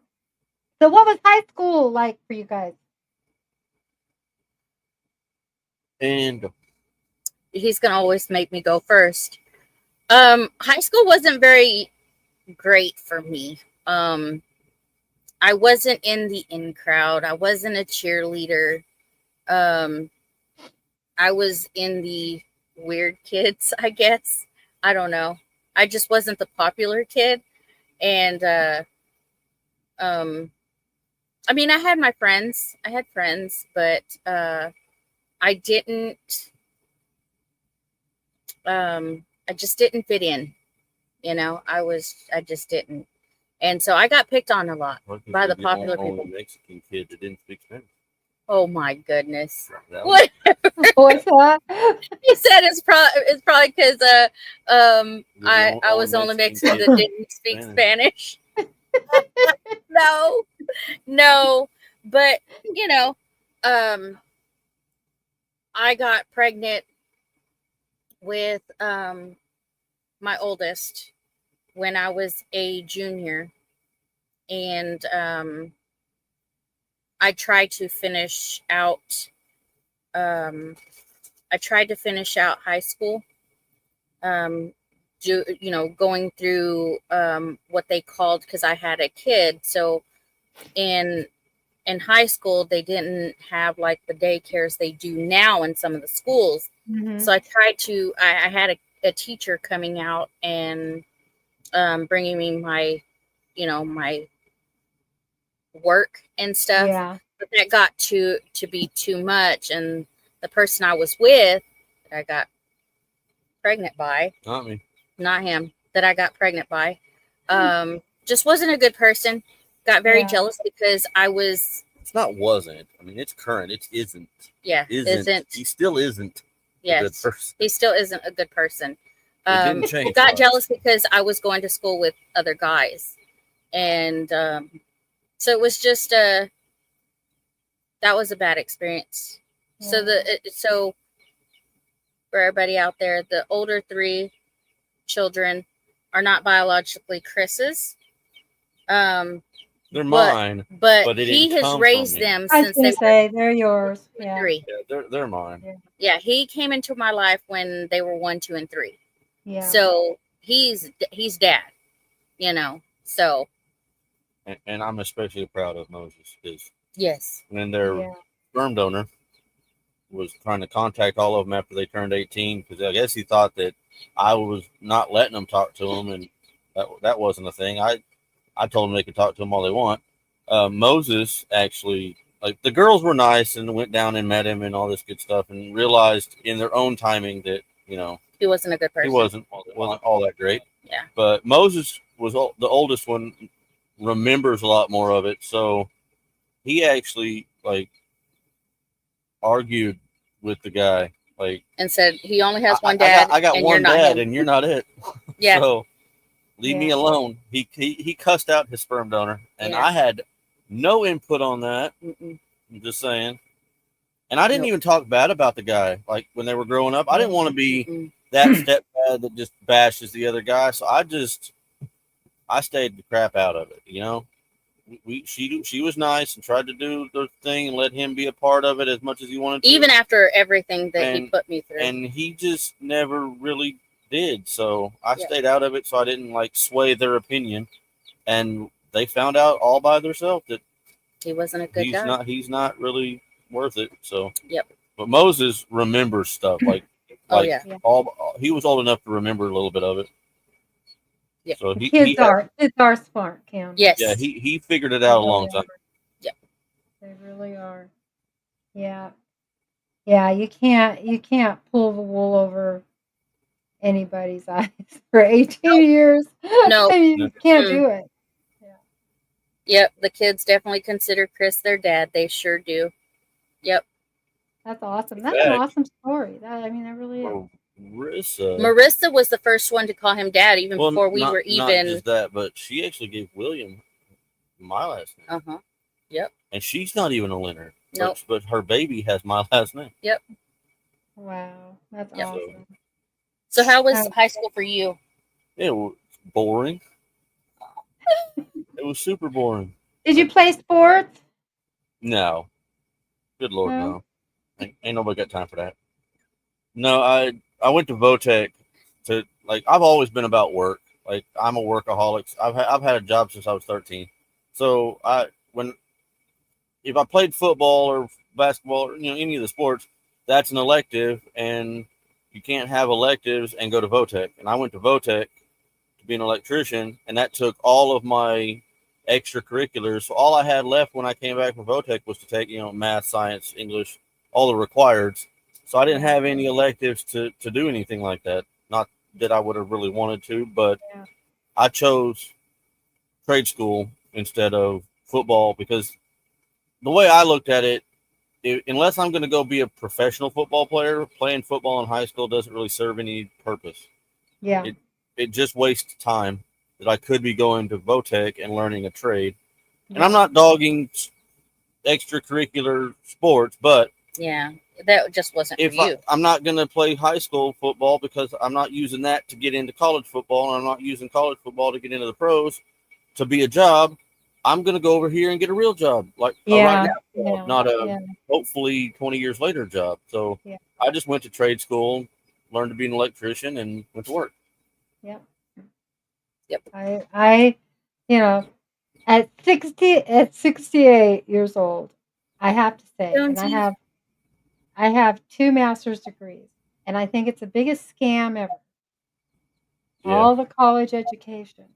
So what was high school like for you guys? And he's gonna always make me go first. High school wasn't very great for me. I wasn't in the in crowd. I wasn't a cheerleader. I was in the weird kids, I guess. I don't know. I just wasn't the popular kid. And I mean, I had my friends. I had friends, but I didn't I just didn't fit in. I just didn't. And so I got picked on a lot by the popular people. Mexican kid that didn't speak Spanish. Oh my goodness. That What What's that? he said it's probably because I only was the only Mexican Mexican kid that didn't speak Spanish. No. But I got pregnant with my oldest when I was a junior, and I tried to finish out. I tried to finish out high school. Going through what they called, because I had a kid. So in high school, they didn't have like the daycares they do now in some of the schools. Mhm. So I tried to. I had a teacher coming out and bringing me my work and stuff. Yeah. But that got to be too much, and the person I was with, that I got pregnant by, Not me. not him, that I got pregnant by, just wasn't a good person. Got very Yeah. jealous because I was. It's not wasn't. I mean, it's current. It isn't. Yeah, isn't. He still isn't a good Yes, person. he still isn't a good person. It didn't change. Got much. jealous because I was going to school with other guys, and so it was just that was a bad experience. So for everybody out there, the older 3 children are not biologically Chris's. They're mine. But it he didn't has come from raised me. them I was since going they to say, they're yours. were Yeah. 3. Yeah, they're mine. Yeah, he came into my life when they were 1, 2, and 3. Yeah. So he's dad, So And I'm especially proud of Moses because yes, when their Yeah. sperm donor was trying to contact all of them after they turned 18, because I guess he thought that I was not letting them talk to him, and that wasn't a thing. I told them they could talk to him all they want. Moses actually, like, the girls were nice and went down and met him and all this good stuff, and realized in their own timing that he wasn't a good person. he wasn't all that great. Yeah. But Moses was the oldest one, remembers a lot more of it, so he actually argued with the guy, And said he only has one dad. I got and one you're not dad, him. and you're not it. Yeah. So leave me Yeah. alone. He cussed out his sperm donor, and Yeah. I had no input on that. Mm-mm. I'm just saying. And I didn't Nope. even talk bad about the guy. Like, when they were growing up, I didn't want to be Mm-mm. that stepdad that just bashes the other guy. So I stayed the crap out of it. She was nice and tried to do the thing and let him be a part of it as much as he wanted to. Even after everything that he And- put me through. And he just never really did. So I Yeah. stayed out of it, so I didn't sway their opinion. And they found out all by themselves that he wasn't a good guy. he's not really worth it. So Yep. But Moses remembers stuff Oh, yeah. he was old enough to remember a little bit of it. Yeah. So Kids are smart, Kim. Yes. Yeah, he figured it out a long time. Yep. They really are. Yeah. Yeah, you can't pull the wool over anybody's eyes for 18 years. No. You just can't do it. Yep. The kids definitely consider Chris their dad. They sure do. Yep. That's awesome. That's an awesome story. That really is. Well, Marissa. Marissa was the first one to call him dad, even before we were Not even. just that, but she actually gave William my last name. Uh huh. Yep. And she's not even a Leonard. Nope. But her baby has my last name. Wow. That's Yep. awesome. So how was high school for you? It was boring. It was super boring. Did you play sports? No. Good Lord, No? no. Ain't nobody got time for that. No, I went to Votech to, I've always been about work. I'm a workaholic. I've had a job since I was 13. So if I played football or basketball or any of the sports, that's an elective, and you can't have electives and go to Votech. And I went to Votech to be an electrician, and that took all of my extracurriculars. So all I had left when I came back from Votech was to take math, science, English, all the requireds. So I didn't have any electives to do anything like that. Not that I would have really wanted to, but Yeah. I chose trade school instead of football because the way I looked at it, unless I'm going to go be a professional football player, playing football in high school doesn't really serve any purpose. Yeah. It just wastes time that I could be going to Votech and learning a trade. And I'm not dogging extracurricular sports, but Yeah, that just wasn't for you. I'm not going to play high school football because I'm not using that to get into college football, and I'm not using college football to get into the pros to be a job. I'm going to go over here and get a real job, like a Yeah, right now yeah, job, not a yeah, hopefully 20 years later job. So yeah, I just went to trade school, learned to be an electrician, and went to work. yeah. Yep. I, you know, at 68 years old, I have to say, and Jonesy. I have 2 master's degrees, and I think it's the biggest scam ever. Yeah. All the college education.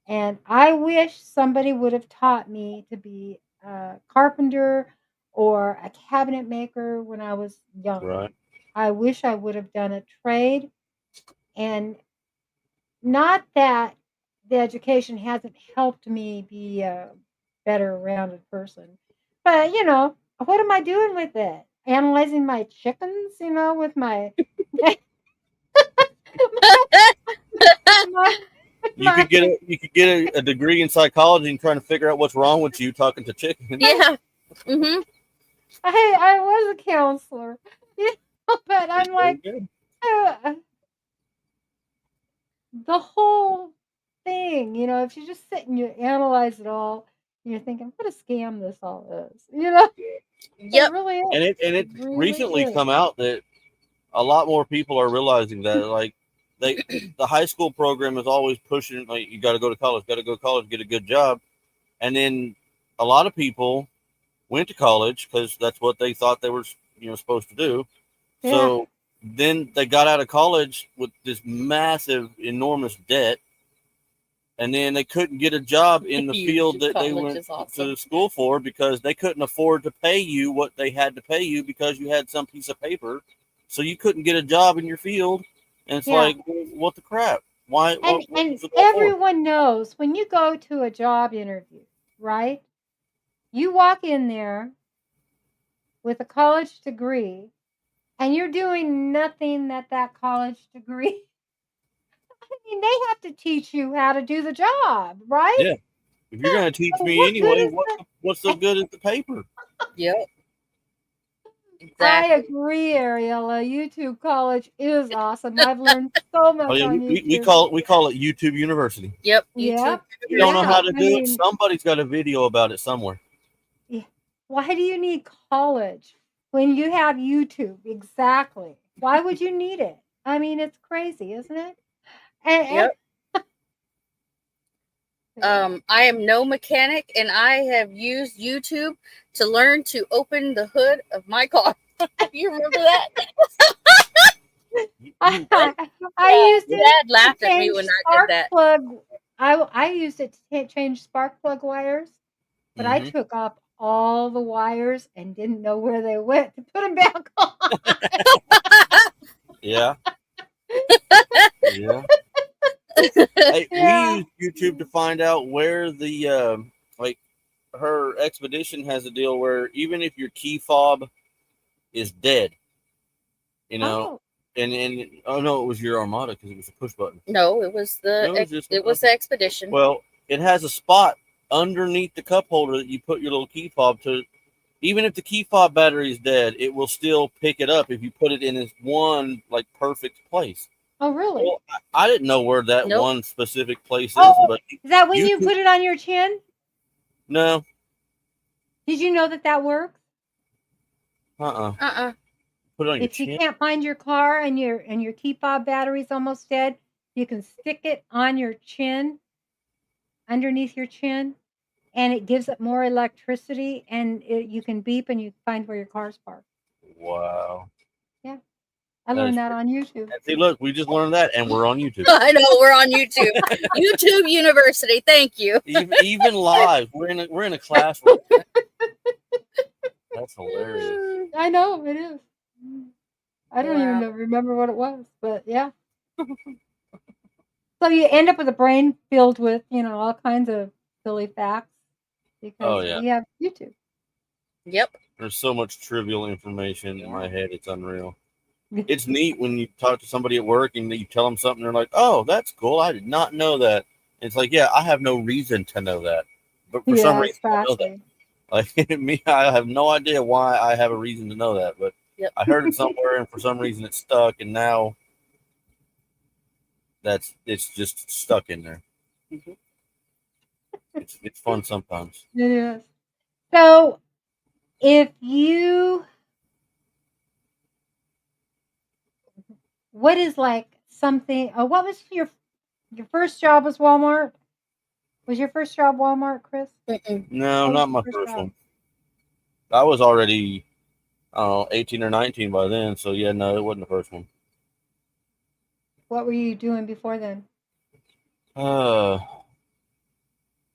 And I wish somebody would have taught me to be a carpenter or a cabinet maker when I was young. Right. I wish I would have done a trade. And not that the education hasn't helped me be a better rounded person, but what am I doing with it? Analyzing my chickens, with my my, You my could get a degree in psychology and trying to figure out what's wrong with you talking to chickens. Yeah. Mm-hmm. I was a counselor, but I'm like, uh, the whole thing, if you just sit and you analyze it all, you're thinking, what a scam this all is, It Yep. really is. And it Really recently is. come out that a lot more people are realizing that, like, the high school program is always pushing, like, you got to go to college, get a good job. And then a lot of people went to college because that's what they thought they were, supposed to do. Yeah. So then they got out of college with this massive, enormous debt, and then they couldn't get a job in the field that they College went is awesome. to school for because they couldn't afford to pay you what they had to pay you because you had some piece of paper. So you couldn't get a job in your field. And it's Yeah. like, what the crap? Why? And what was it all for? everyone knows when you go to a job interview, right? You walk in there with a college degree and you're doing nothing that college degree. I mean, they have to teach you how to do the job, right? Yeah. If you're going to teach So me what good anyway, is what's so good at the paper? Yep. I Exactly. agree, Ariella. YouTube college is awesome. I've learned so Oh much yeah, on we YouTube. call it YouTube University. Yep. Yep. YouTube. If you don't know Yeah. how to I do it, mean, somebody's got a video about it somewhere. why do you need college when you have YouTube? Exactly. Why would you need it? I mean, it's crazy, isn't it? And Yep. yeah. I am no mechanic, and I have used YouTube to learn to open the hood of my car. You remember that? I used it Dad laughed to at me change when I did spark that. plug. I used it to change spark plug wires, but I Mhm. took off all the wires and didn't know where they went to put them back on. Yeah. Yeah. Hey, Yeah. we used YouTube to find out where the like her expedition has a deal where even if your key fob is dead, Oh, and oh no, it was your Armada because it was a push button. No, it was No, it was the expedition. Well, it has a spot underneath the cup holder that you put your little key fob to. Even if the key fob battery is dead, it will still pick it up if you put it in its one like perfect place. oh, really? Well, I didn't know where that Nope. one specific place is, Oh, but is that when you YouTube- put it on your chin? no, Did you know that works? Put it on your If you chin. can't find your car and your key fob battery's almost dead, you can stick it on your chin, underneath your chin, and it gives it more electricity, and you can beep and you find where your car's parked. Wow. Yeah, I That learned is that on YouTube. And see, look, we just learned that, and we're on YouTube. I know we're on YouTube. YouTube University. Thank you. Even live, we're in a classroom. That's hilarious. I know it is. I don't Wow. even remember what it was, but yeah. So you end up with a brain filled with all kinds of silly facts because yeah. we have YouTube. Yep. There's so much trivial information in my head; it's unreal. It's neat when you talk to somebody at work and you tell them something, they're like, "Oh, that's cool. I did not know that." And it's like, yeah, I have no reason to know that, but for some reason, I know that. Like me, I have no idea why I have a reason to know that, but Yep. I heard it somewhere, and for some reason, it stuck, and now it's just stuck in there. Mhm. It's fun sometimes. It is. So, if you, what is like something? What was your first job? Was Walmart? Was your first job Walmart, Chris? Mm-mm. No, What was not your my first first job? one. I was already, I don't know, 18 or 19 by then. So yeah, no, it wasn't the first one. What were you doing before then?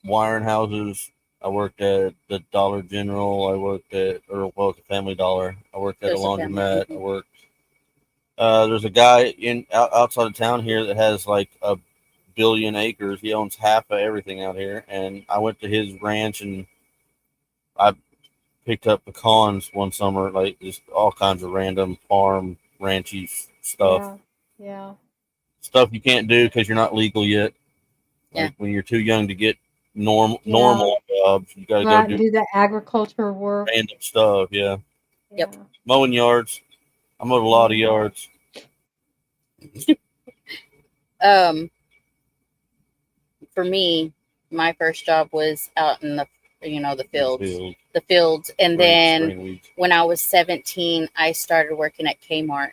Wiring houses. I worked at the Dollar General. I worked at, the Family Dollar. I worked at a There's a family. laundromat. I Mhm. worked. There's a guy outside of town here that has like a billion acres. He owns half of everything out here, and I went to his ranch and I picked up pecans one summer, like just all kinds of random farm ranchy stuff. Yeah. Stuff you can't do because you're not legal yet. Yeah. Like when you're too young to get Yeah. normal jobs, you got to Go go out and do do the agriculture work. random stuff. Yeah, Yep. Yeah. mowing yards. I mowed a lot of yards. For me, my first job was out in the fields, and Spring weeds. when I was 17, I started working at Kmart.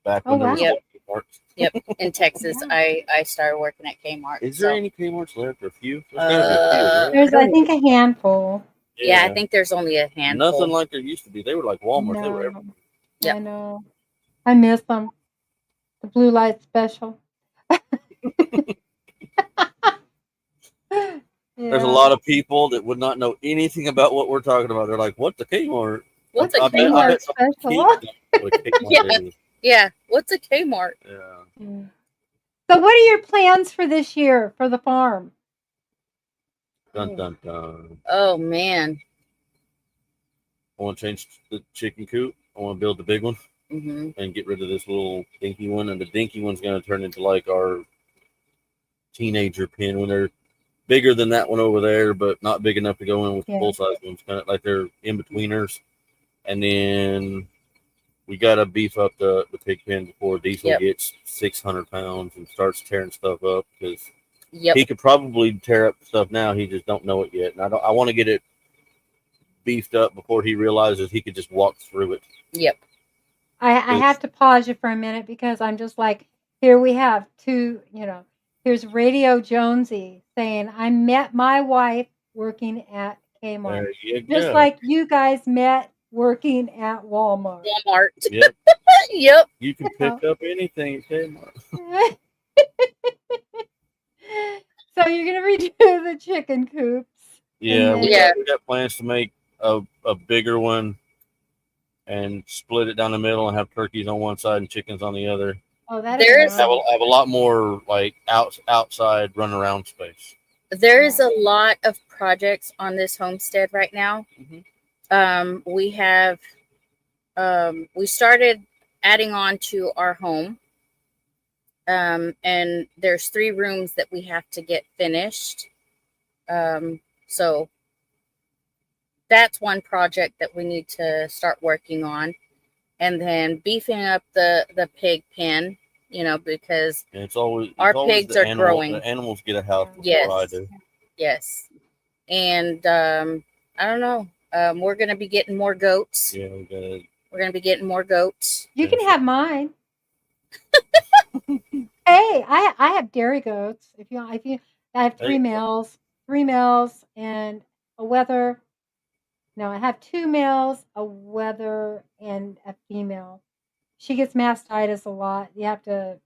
Back Oh, when there was wow. Kmarts. Yep, in Texas, Wow. I started working at Kmart. Is there any Kmarts left? Or a few? There's gotta be a few, right? There's, I think, a handful. Yeah, I think there's only a handful. Nothing like there used to be. They were like Walmart. They were everywhere. Yep. I know. I miss them. The blue light special. There's a lot of people that would not know anything about what we're talking about. They're like, "What's a Kmart?" What's a I bet Kmart some special? kids don't know what a Kmart is. Yeah, what's a Kmart? Yeah. Yeah. So, what are your plans for this year for the farm? Dun dun dun. Oh man. I want to change the chicken coop. I want to build the big one and get rid of this little dinky one. And the dinky one's going to turn into like our teenager pen when they're bigger than that one over there, but not big enough to go in with the full size ones. Kind of like they're in betweeners. And then we got to beef up the pig pen before Diesel gets 600 pounds and starts tearing stuff up, because he could probably tear up stuff now. He just don't know it yet. And I want to get it beefed up before he realizes he could just walk through it. Yep. I have to pause you for a minute because I'm just like, here we have two, here's Radio Jonesy saying, I met my wife working at Kmart. There you Just go. like you guys met working at Walmart. Yep. Yep. You can pick up anything at Kmart. So you're going to redo the chicken coops. Yeah, we got plans to make a bigger one and split it down the middle and have turkeys on one side and chickens on the other. Oh, that There's have a lot more like outside run around space. There is a lot of projects on this homestead right now. We have we started adding on to our home, and there's 3 rooms that we have to get finished. So that's one project that we need to start working on, and then beefing up the pig pen, because it's always our pigs are growing. The animals get a house before I do. Yes. And I don't know. We're gonna be getting more goats. Yeah, we're gonna be getting more goats. You can have mine. Hey, I have dairy goats. If you I have 3 males, and a wether. No, I have 2 males, a wether, and a female. She gets mastitis a lot. You have to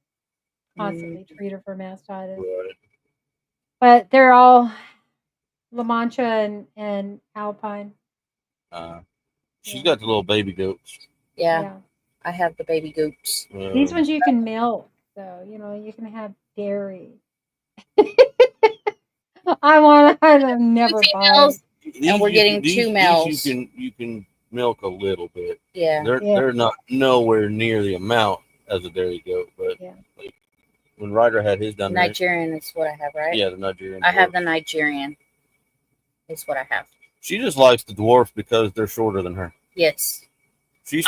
constantly treat her for mastitis. Right. But they're all La Mancha and Alpine. She's got the little baby goats. Yeah. I have the baby goats. These ones you can milk, so you can have dairy. I never buy. And we're getting 2 males. You can milk a little bit. Yeah. They're not nowhere near the amount as a dairy goat, but like when Ryder had his done, Nigerian is what I have, right? Yeah, the Nigerian. I have the Nigerian. Is what I have. She just likes the dwarfs because they're shorter than her. Yes.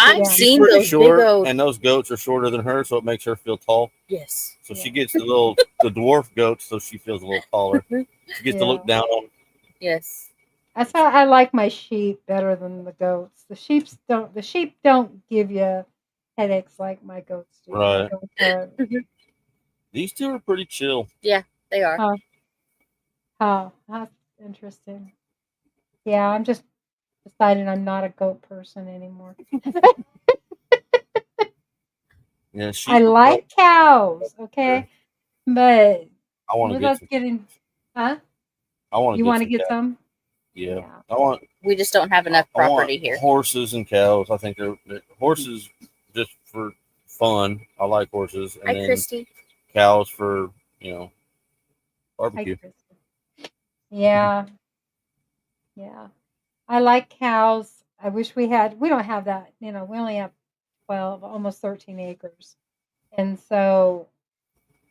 I've she's seen pretty those short, big old. and those goats are shorter than her, so it makes her feel tall. Yes. So Yeah. she gets the dwarf goats, so she feels a little taller. She gets to look down on them. Yes. That's how I like my sheep better than the goats. The sheep don't give you headaches like my goats do. My Right. goats are, These two are pretty chill. Yeah, they are. oh, that's interesting. Yeah, I'm just deciding I'm not a goat person anymore. Yeah, I like cows, okay? But I want to with get us some. getting, huh? I want to You get want to some get cows. some? Yeah. Yeah. I want. We just don't have enough I want property here. horses and cows. I think they're horses just for fun. I like horses, and Hi, then Christy. cows for Hi, barbecue. Kristen. Yeah, yeah. I like cows. I wish we don't have that, we only have 12, almost 13 acres. And so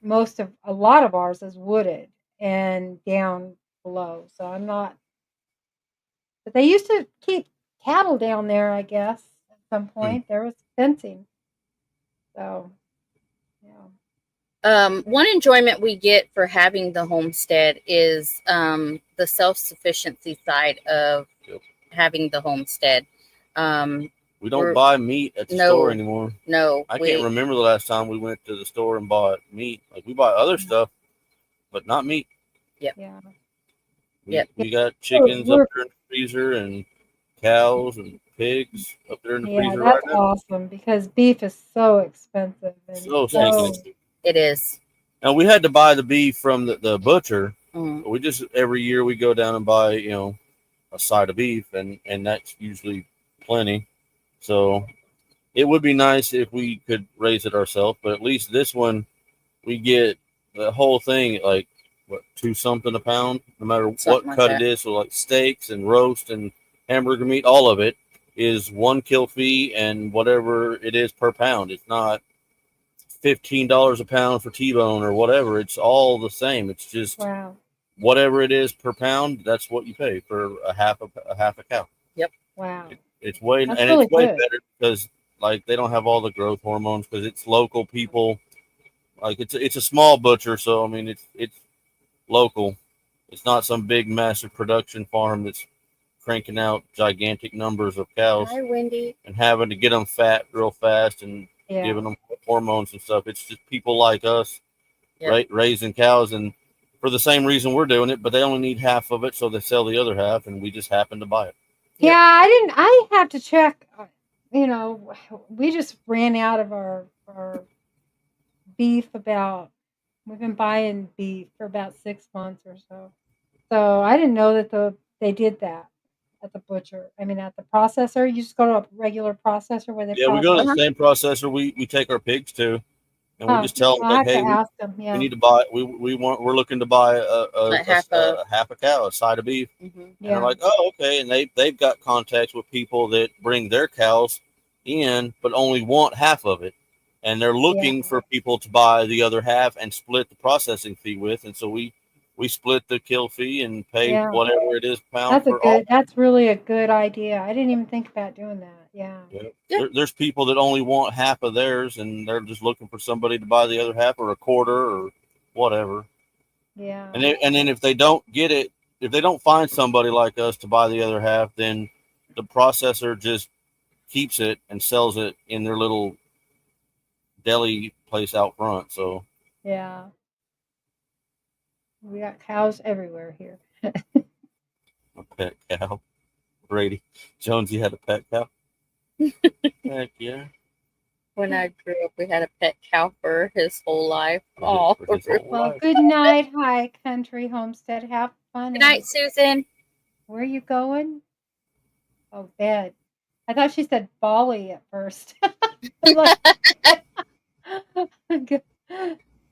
a lot of ours is wooded and down below. So I'm not, but they used to keep cattle down there, I guess, at some point. There was fencing. So, yeah. One enjoyment we get for having the homestead is the self-sufficiency side of having the homestead. We don't buy meat at the store anymore. No, I can't remember the last time we went to the store and bought meat. Like we buy other stuff, but not meat. Yeah. We got chickens up there in the freezer and cows and pigs up there in the freezer right That's now. awesome because beef is so expensive. And So stinking expensive. It is. And we had to buy the beef from the butcher. Mm. We just every year we go down and buy a side of beef, and that's usually plenty. So it would be nice if we could raise it ourselves, but at least this one we get the whole thing at like what, 2 something a pound, no matter Something what like cut that. it is. So like steaks and roast and hamburger meat, all of it is one kill fee and whatever it is per pound. It's not $15 a pound for T-bone or whatever. It's all the same. It's just wow. whatever it is per pound. That's what you pay for a half a cow. Yep. Wow. It's way That's and really it's way good. better because like they don't have all the growth hormones because it's local people. Like it's a small butcher, so I mean it's local. It's not some big massive production farm that's cranking out gigantic numbers of cows Hi, Wendy. and having to get them fat real fast and Yeah. giving them hormones and stuff. It's just people like us Yep. raising cows and for the same reason we're doing it, but they only need half of it, so they sell the other half, and we just happen to buy it. Yeah, I have to check. We just ran out of our beef we've been buying beef for about 6 months or so. So I didn't know that they did that at the butcher. I mean, at the processor. You just go to a regular processor where they Yeah, we go to the same processor we take our pigs to, and we just tell them I like, have hey, to ask them. Yeah. we need to buy. We're looking to buy a half a cow, a side of beef, Mm-hmm. and they're like, oh, okay, and they've got contacts with people that bring their cows in, but only want half of it, and they're looking for people to buy the other half and split the processing fee with, and so we split the kill fee and pay whatever it is pound for all. That's really a good idea. I didn't even think about doing that. Yeah. There's people that only want half of theirs, and they're just looking for somebody to buy the other half or a quarter or whatever. Yeah. And then if they don't get it, if they don't find somebody like us to buy the other half, then the processor just keeps it and sells it in their little deli place out front. So yeah, we got cows everywhere here. a pet cow. Brady Jonesy had a pet cow. Heck yeah. When I grew up, we had a pet cow for his whole life. Oh, well, good night, High Country Homestead. Have fun. Good night, Susan. Where are you going? Oh, bed. I thought she said Bali at first. Good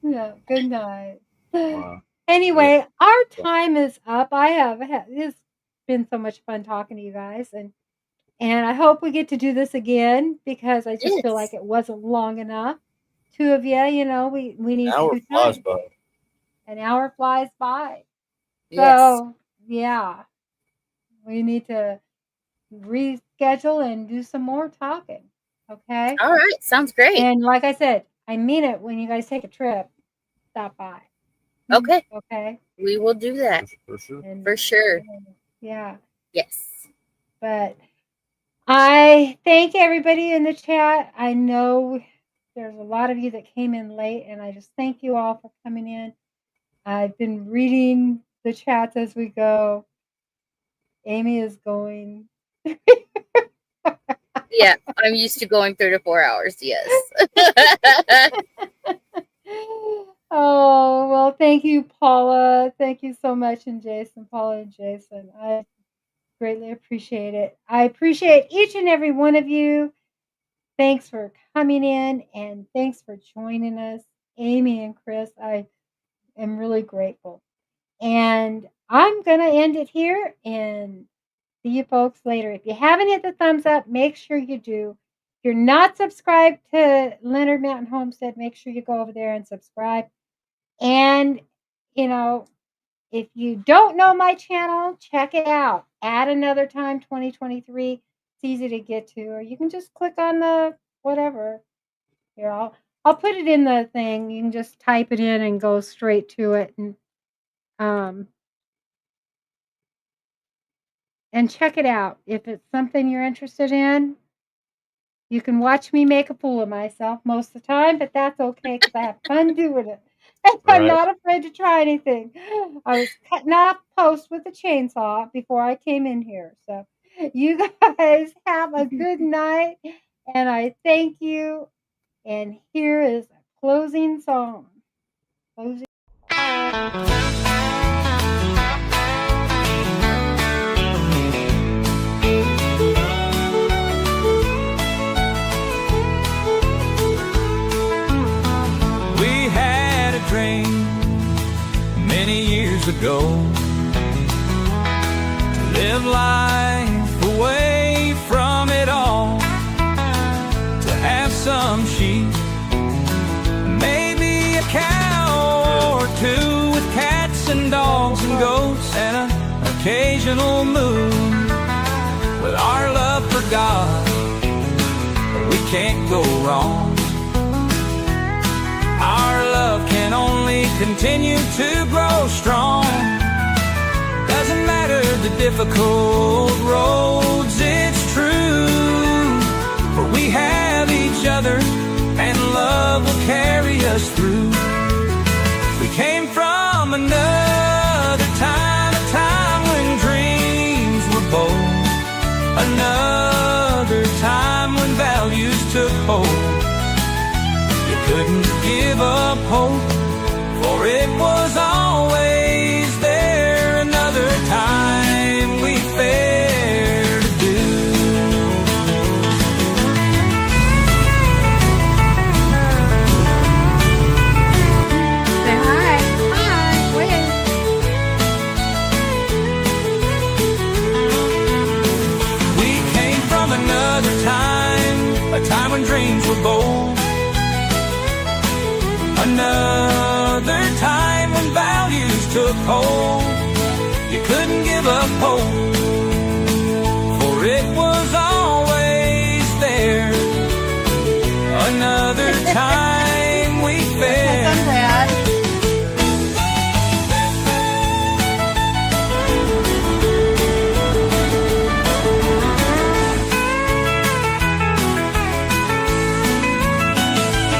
night. Wow. Anyway, our time is up. It's been so much fun talking to you guys, and I hope we get to do this again because I just feel like it wasn't long enough. Two of you, we need to do time. An hour flies by. Yes. So yeah, we need to schedule and do some more talking. Okay. All right. Sounds great. And like I said, I mean it. When you guys take a trip, stop by. Okay. Okay. We will do that. For sure. And, For sure. Yeah. Yes. But I thank everybody in the chat. I know there's a lot of you that came in late, and I just thank you all for coming in. I've been reading the chats as we go. Amy is going. Yeah, I'm used to going 3 to 4 hours. Yes. Oh, well, thank you, Paula. Thank you so much, and Jason, Paula and Jason. I greatly appreciate it. I appreciate each and every one of you. Thanks for coming in, and thanks for joining us, Amy and Chris. I am really grateful. And I'm going to end it here and see you folks later. If you haven't hit the thumbs up, make sure you do. If you're not subscribed to Lenard Mountain Homestead, make sure you go over there and subscribe. And, you know, if you don't know my channel, check it out. Add Another Time 2023. It's easy to get to, or you can just click on the whatever. Here, I'll put it in the thing. You can just type it in and go straight to it, and check it out. If it's something you're interested in, you can watch me make a fool of myself most of the time, but that's okay because I have fun doing it. And I'm not afraid to try anything. I was cutting off posts with a chainsaw before I came in here. So you guys have a good night, and I thank you. And here is a closing song. We had a dream many years ago to live life away from it all, to have some sheep, maybe a cow or two, with cats and dogs and goats and an occasional moon. With our love for God, we can't go wrong. Our love can only continue to grow strong. Doesn't matter the difficult roads, it's true. For we have each other, and love will carry us through. We came from another time, a time when dreams were bold, another time when values took hold. You couldn't give up hope, for it was always there. Another time we fared to do. Say hi. Hi. Wait. We came from another time, a time when dreams were bold, another time when values took hold. You couldn't give up hope, for it was always there. Another time we fared. I'm glad.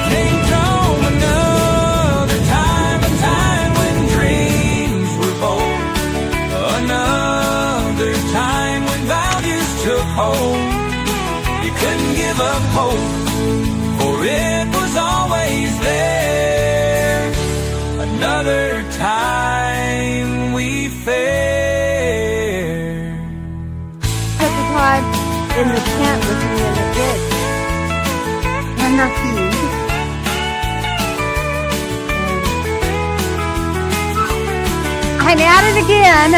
Came from another time, a time when dreams were bold, another time when values took hold. You couldn't give up hope, for it was always there. Another time we fared. At the time in the tent with me in the ditch. And the feed. I'm at it again.